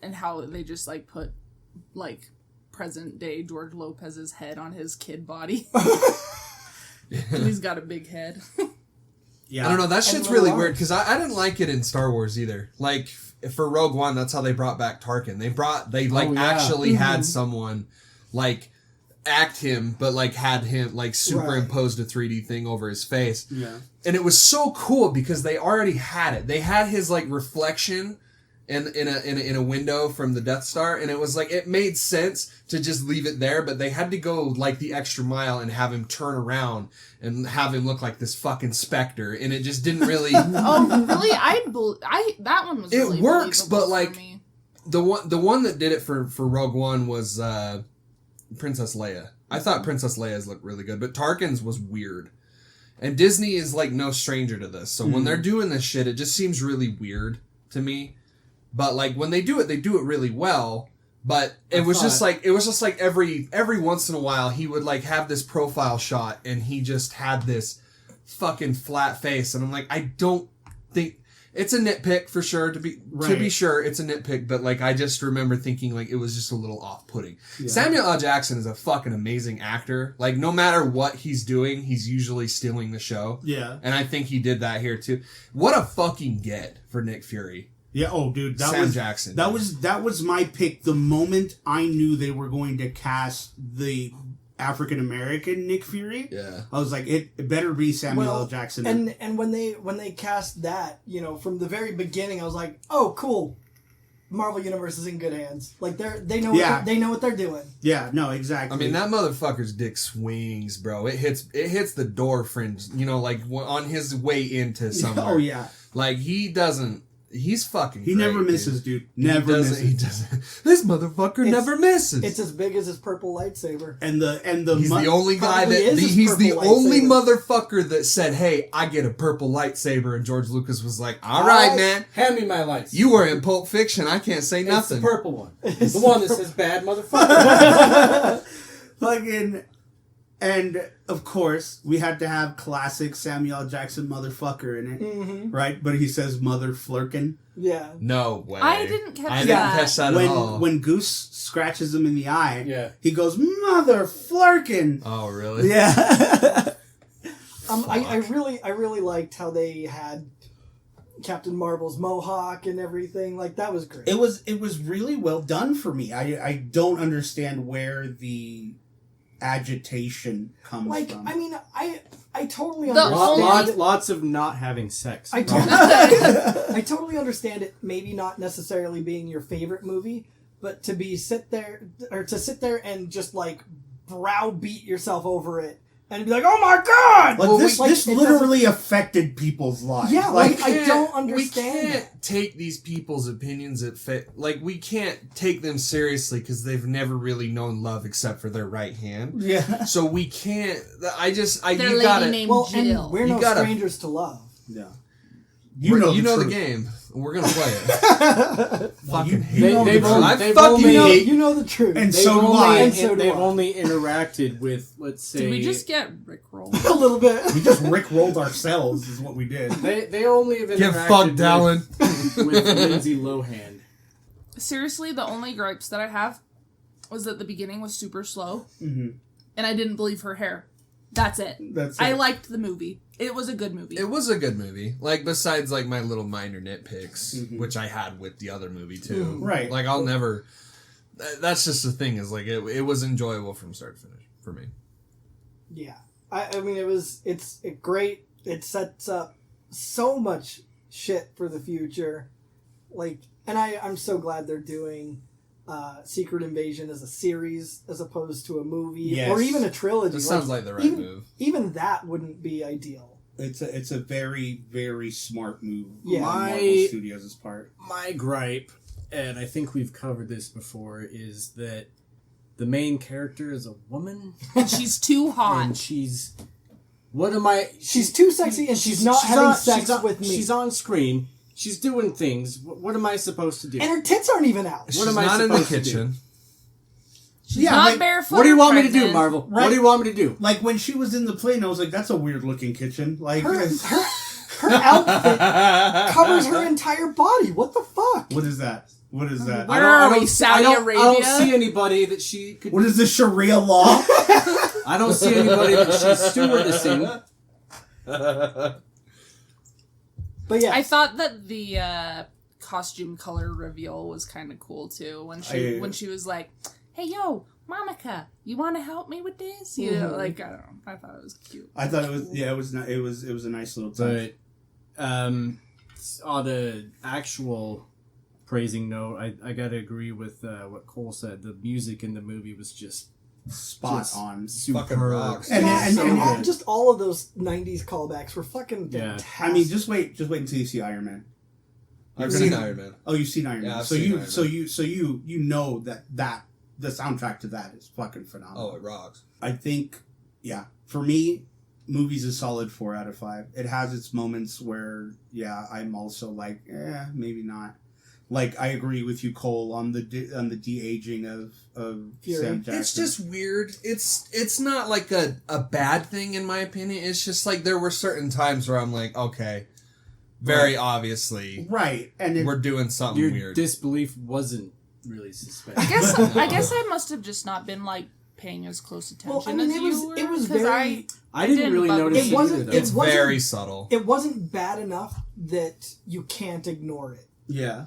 and how they just like put like present day George Lopez's head on his kid body. He's got a big head. Yeah, I don't know. That shit's really weird because I didn't like it in Star Wars either. Like for Rogue One, that's how they brought back Tarkin. They actually had someone like act him, but like had him like superimposed a 3D thing over his face. Yeah, and it was so cool because they already had it. They had his like reflection in a window from the Death Star, and it was like it made sense to just leave it there, but they had to go like the extra mile and have him turn around and have him look like this fucking specter, and it just didn't really. Oh, really? I that one was. Really it works, but for like me. the one that did it for Rogue One was Princess Leia. I thought Princess Leia's looked really good, but Tarkin's was weird. And Disney is like no stranger to this, so when they're doing this shit, it just seems really weird to me. But like when they do it really well. But it was just like every once in a while he would like have this profile shot and he just had this fucking flat face, and I'm like, I don't think it's a nitpick for sure to be sure it's a nitpick, but like I just remember thinking like it was just a little off-putting. Yeah. Samuel L. Jackson is a fucking amazing actor. Like no matter what he's doing, he's usually stealing the show. Yeah, and I think he did that here too. What a fucking get for Nick Fury. Yeah. Oh, dude, Sam Jackson. That was my pick. The moment I knew they were going to cast the African American Nick Fury, I was like, it better be Samuel L. Jackson. And when they cast that, you know, from the very beginning, I was like, oh, cool. Marvel Universe is in good hands. Like they know what they're doing. Yeah. No. Exactly. I mean, that motherfucker's dick swings, bro. It hits the door fringe. You know, like on his way into somewhere. Oh yeah. Like he doesn't. He's fucking. He great, never misses, dude. He Never doesn't- misses. He doesn't. This motherfucker never misses. It's as big as his purple lightsaber. And the He's the only guy Probably that is his he's the purple only lightsaber. motherfucker that said, "Hey, I get a purple lightsaber," and George Lucas was like, "All right, man, Hand me my lights. you were in Pulp Fiction. I can't say It's nothing." the purple one. The one that says bad motherfucker. fucking. And of course, we had to have classic Samuel L. Jackson motherfucker in it, right? But he says mother flirkin. Yeah. No way. I didn't catch I didn't that. catch that at all. When Goose scratches him in the eye, Yeah. he goes mother flirkin. Oh, really? Yeah. I really liked how they had Captain Marvel's mohawk and everything. Like, that was great. It was really well done for me. I don't understand where the agitation comes Like, from. I mean, I totally The understand. Lots of not having sex. I totally understand it. Maybe not necessarily being your favorite movie, but to sit there and just like browbeat yourself over it and be like, "Oh my god!" Like, Well, this like, this it literally affected people's lives. Yeah, like I don't understand We can't that. take these people's opinions at like we can't take them seriously because they've never really known love except for their right hand. yeah, So we can't. Their You lady gotta. named Well, Jill. and we're You no gotta- strangers to love. yeah. You know the truth. game. We're gonna play it. Fucking hate They- it. they've only- I they've fucking only- hate. You know the truth. And They've so do only, I. And so do they've I. only interacted with, let's say, Did we just get Rickrolled? a little bit. We just rickrolled ourselves, is what we did. they only have Get interacted fucked, Dallin. with Lindsay Lohan. Seriously, the only gripes that I have was that the beginning was super slow, Mm-hmm. and I didn't believe her hair. That's it. That's I it. liked the movie. It was a good movie. It was a good movie. Like besides like my little minor nitpicks, Mhm. which I had with the other movie too. Right. Like I'll never. That's just the thing. Is like it was enjoyable from start to finish for me. Yeah, I mean, it's great. It sets up so much shit for the future, like, and I'm so glad they're doing Secret Invasion as a series as opposed to a movie Yes. or even a trilogy. That sounds like the right move. Even that wouldn't be ideal. It's a very, very smart move Yeah. on My- Marvel Studios' part. My gripe, and I think we've covered this before, is that the main character is a woman, She's too and hot. she's. What am I? She's too sexy, and she's not having sex with me. She's on screen. She's doing things. What am I supposed to do? and her tits aren't even out. She's am I not in the supposed to do? kitchen. She's Yeah, not like, barefoot. What do you want me to do, pregnant. Marvel? Right. What do you want me to do? Like when she was in the plane, I was like, "That's a weird looking kitchen." Like, Her outfit covers her entire body. What the fuck? what is that? What is that? Where are we? Saudi I Arabia? don't see anybody that she could. What is the Sharia law? I don't see anybody that she's stewardessing. But yeah, I thought that the costume color reveal was kind of cool too. When she was like, "Hey, yo, Monica, you want to help me with this?" You know, like I don't know. I thought it was cute. I thought it was it was not, it was a nice little touch. But on the actual praising note, I gotta agree with what Cole said. The music in the movie was just Spot on. Fucking superb. rocks. And- yeah, and- and and- just all of those '90s callbacks were fucking Yeah. fantastic. I mean, just wait until you see Iron Man. I've You're seen gonna- Iron Man. Oh, you've seen Iron Yeah, Man. I've So seen you Iron so you know that the soundtrack to that is fucking phenomenal. Oh, it rocks. I think, yeah, for me, movies a solid 4 out of 5. It has its moments where, yeah, I'm also like, maybe not. Like, I agree with you, Cole, on the de-aging of Fury. Sam Jackson. It's just weird. It's not like a bad thing in my opinion. It's just like there were certain times where I'm like, okay, very obviously right, and we're doing something Your weird. disbelief wasn't really suspected. I guess I must have just not been like paying as close attention Well, I mean, as it you was- were. it was 'cause very- I didn't didn't really bug notice me. it wasn't- either, though. It's wasn't- very subtle. it wasn't bad enough that you can't ignore it. yeah.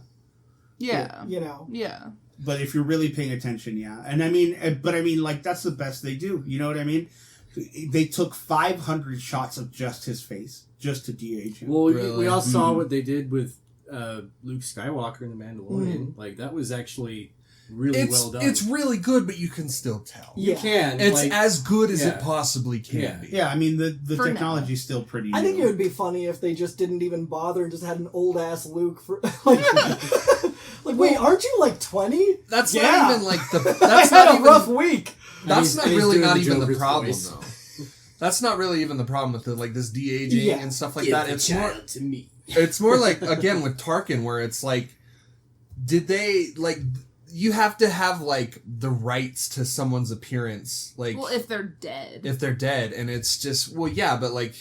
yeah, You know, yeah. But if you're really paying attention, yeah. And I mean, like, that's the best they do. You know what I mean? They took 500 shots of just his face, just to de-age him. Well, Really? we all saw Mhm. what they did with Luke Skywalker in The Mandalorian. Like, that was actually really well done. It's really good, but you can still tell. You can. It's as good as it possibly can be. Yeah, I mean, the For technology's still pretty new. I think it would be funny if they just didn't even bother and just had an old ass Luke for like. Like, wait, aren't you like 20? That's Yeah. not even like the. I That's had not a even. rough week. That's And not he's really doing not the even the Joker's problem voice. though. That's not really even the problem with the like this de-aging Yeah. and stuff like Give that. the It's more. child to me. It's more like again with Tarkin, where it's like, did they like? You have to have like the rights to someone's appearance, like Well, if they're dead. if they're dead, and it's just well, yeah, but like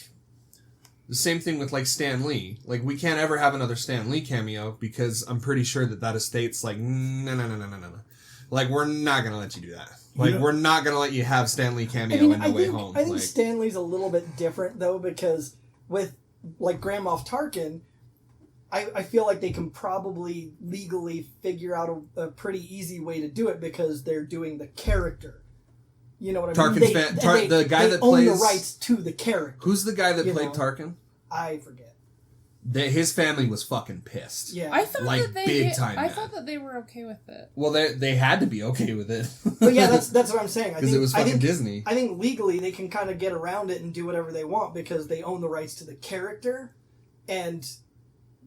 the same thing with like Stan Lee. Like we can't ever have another Stan Lee cameo because I'm pretty sure that estate's like no. Like we're not gonna let you do that. Like we're not gonna let you have Stan Lee cameo in No Way Home. I think Like, Stanley's a little bit different though, because with like Grand Moff Tarkin, I feel like they can probably legally figure out a pretty easy way to do it because they're doing the character. You know what I mean? The guy that own plays the rights to the character. Who's the guy that You played know. Tarkin? I forget. His family was fucking pissed. Yeah, I thought Like, that they big time, I man. thought that they were okay with it. Well, they had to be okay with it. but yeah, that's what I'm saying. Because it was fucking Disney. I think legally they can kind of get around it and do whatever they want because they own the rights to the character, and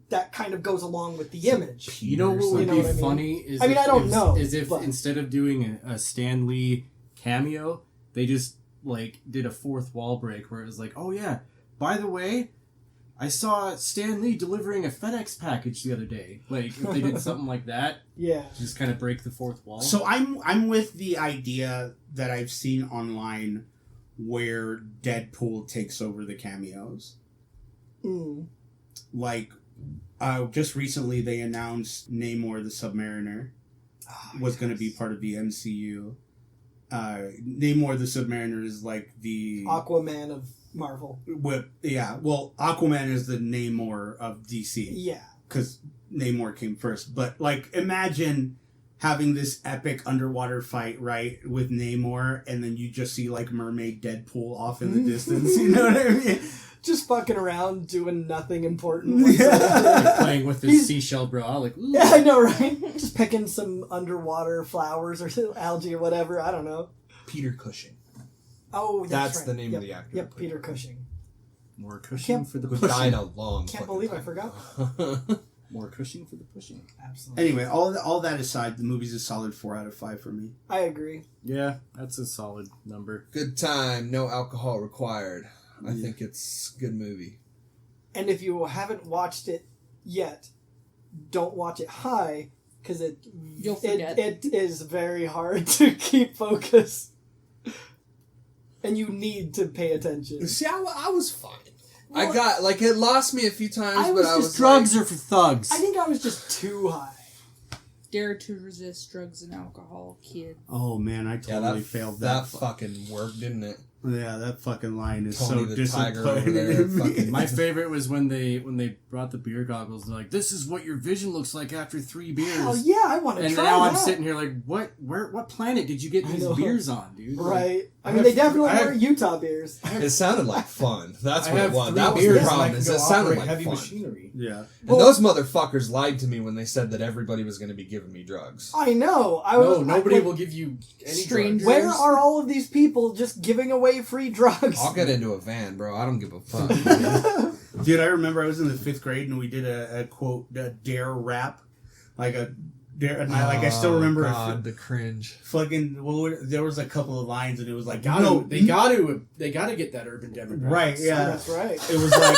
that kind of goes along with the image. You know what would know be what I mean? funny is I mean, I don't know, is if but- instead of doing a Stan Lee cameo, they just like did a fourth wall break where it was like, oh yeah, by the way, I saw Stan Lee delivering a FedEx package the other day. Like if they did something like that, Yeah. just kind of break the fourth wall. So I'm with the idea that I've seen online where Deadpool takes over the cameos. Mm. Like, just recently they announced Namor the Submariner was going to be part of the MCU. Namor the Submariner is like the Aquaman of Marvel. Well, Aquaman is the Namor of DC. Yeah. Because Namor came first. But, like, imagine having this epic underwater fight, right, with Namor, and then you just see, like, Mermaid Deadpool off in the distance. You know what I mean? Just fucking around doing nothing important. Yeah. Like playing with his seashell bra, like ooh. Yeah, I know, right? Just picking some underwater flowers or algae or whatever. I don't know. Peter Cushing. Oh, That's right. the name Yep. of the actor. Yep, Peter Cushing. More Cushing Can't- for the Who pushing. died a long Can't fucking believe I time forgot. ago. More Cushing for the pushing. Absolutely. Anyway, all that aside, the movie's a solid 4 out of 5 for me. I agree. Yeah, that's a solid number. Good time, no alcohol required. I think it's a good movie. And if you haven't watched it yet, don't watch it high because You'll forget. it is very hard to keep focus. And you need to pay attention. See, I was fine. Well, I got, like, it lost me a few times, I but was I just was Drugs like, are for thugs. I think I was just too high. Dare to resist drugs and alcohol, kid. Oh, man, I yeah, totally that failed that that. fucking worked, didn't it? Yeah, that fucking line is Tony so the Tiger over disappointing. there, in me. fucking- My favorite was when they brought the beer goggles. They're like, "This is what your vision looks like after 3 beers." Hell yeah, I want to And try now that. I'm sitting here like, what planet did you get I these know. beers on, dude? Like, Right. I I mean, have- they definitely I have- were Utah beers. It sounded like fun. That's I what it have was. 3 That was beers the and I problem. can Is go it sounded operate like heavy fun. machinery. Yeah. And those motherfuckers lied to me when they said that everybody was going to be giving me drugs. I know. No, nobody will give you any Strangers. drugs. Where are all of these people just giving away free drugs? I'll get into a van, bro. I don't give a fuck. Dude, I remember I was in the 5th grade and we did a quote, a dare rap. Like a dare, and I still remember Oh, God, the cringe. fucking, there was a couple of lines and it was like, They got to get that urban demographic. Right, yeah. That's right. It was like,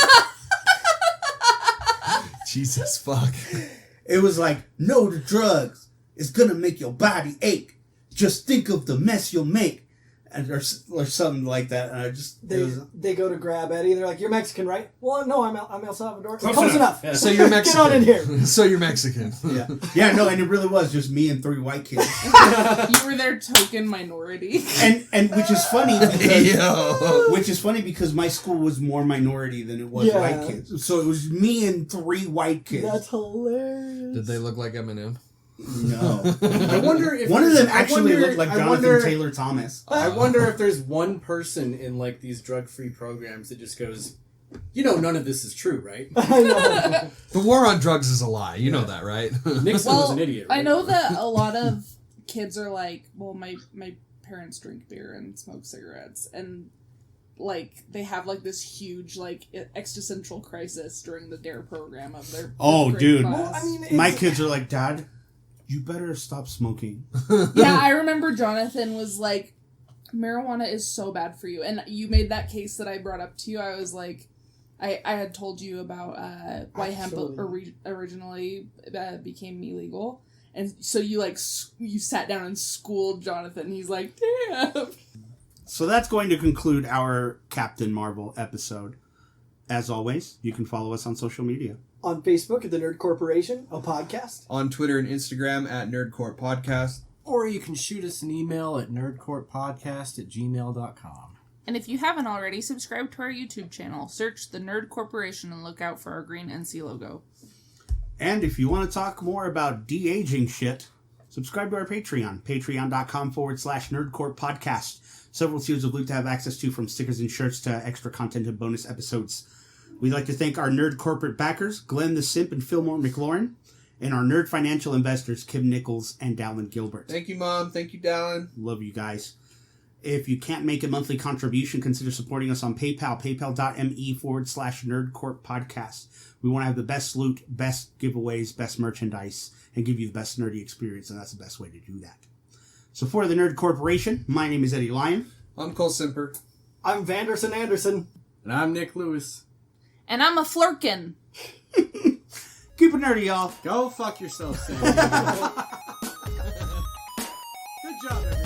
Jesus fuck. it was like, no to drugs. It's gonna make your body ache. Just think of the mess you'll make. And, or something like that. And I just, They go to grab Eddie and they're like, "You're Mexican, right?" "Well, no, I'm El Salvador." Close Close enough. enough. So you're Mexican. Get on in here. So you're Mexican. yeah, no, and it really was just me and 3 white kids. You were their token minority. and which is funny because Yo. which is funny because my school was more minority than it was Yeah. white kids. So it was me and 3 white kids. That's hilarious. Did they look like Eminem? No. I wonder if One of them I actually wonder- looked like I Jonathan wonder- Taylor Thomas. I wonder if there's one person in like these drug-free programs that just goes, none of this is true, right? I know. The war on drugs is a lie. You know that, right? Nixon was an idiot. Right? I know that a lot of kids are like, well, my parents drink beer and smoke cigarettes, and like they have like this huge like existential crisis during the DARE program of their dude. class. Well, I mean, My kids are like, Dad, you better stop smoking. Yeah, I remember Jonathan was like, marijuana is so bad for you, and you made that case that I brought up to you. I was like, I had told you about why hemp originally became illegal, and so you like you sat down and schooled Jonathan. And he's like, damn. So that's going to conclude our Captain Marvel episode. As always, you can follow us on social media. On Facebook at the Nerd Corporation, a podcast. On Twitter and Instagram at Nerdcourt Podcast. Or you can shoot us an email at nerdcourtpodcast@gmail.com. And if you haven't already, subscribe to our YouTube channel. Search the Nerd Corporation and look out for our green NC logo. And if you want to talk more about de-aging shit, subscribe to our Patreon. Patreon.com/NerdCourtPodcast. Several tiers of loot to have access to, from stickers and shirts to extra content and bonus episodes. We'd like to thank our Nerd Corporate backers, Glenn the Simp and Fillmore McLaurin, and our Nerd Financial investors, Kim Nichols and Dallin Gilbert. Thank you, Mom. Thank you, Dallin. Love you guys. If you can't make a monthly contribution, consider supporting us on PayPal, paypal.me/NerdCourtPodcast. We want to have the best loot, best giveaways, best merchandise, and give you the best nerdy experience, and that's the best way to do that. So for the Nerd Corporation, my name is Eddie Lyon. I'm Cole Simper. I'm Vanderson Anderson. And I'm Nick Lewis. And I'm a flirkin. Keep it nerdy, y'all. Go fuck yourself, Sam. Good job, everybody.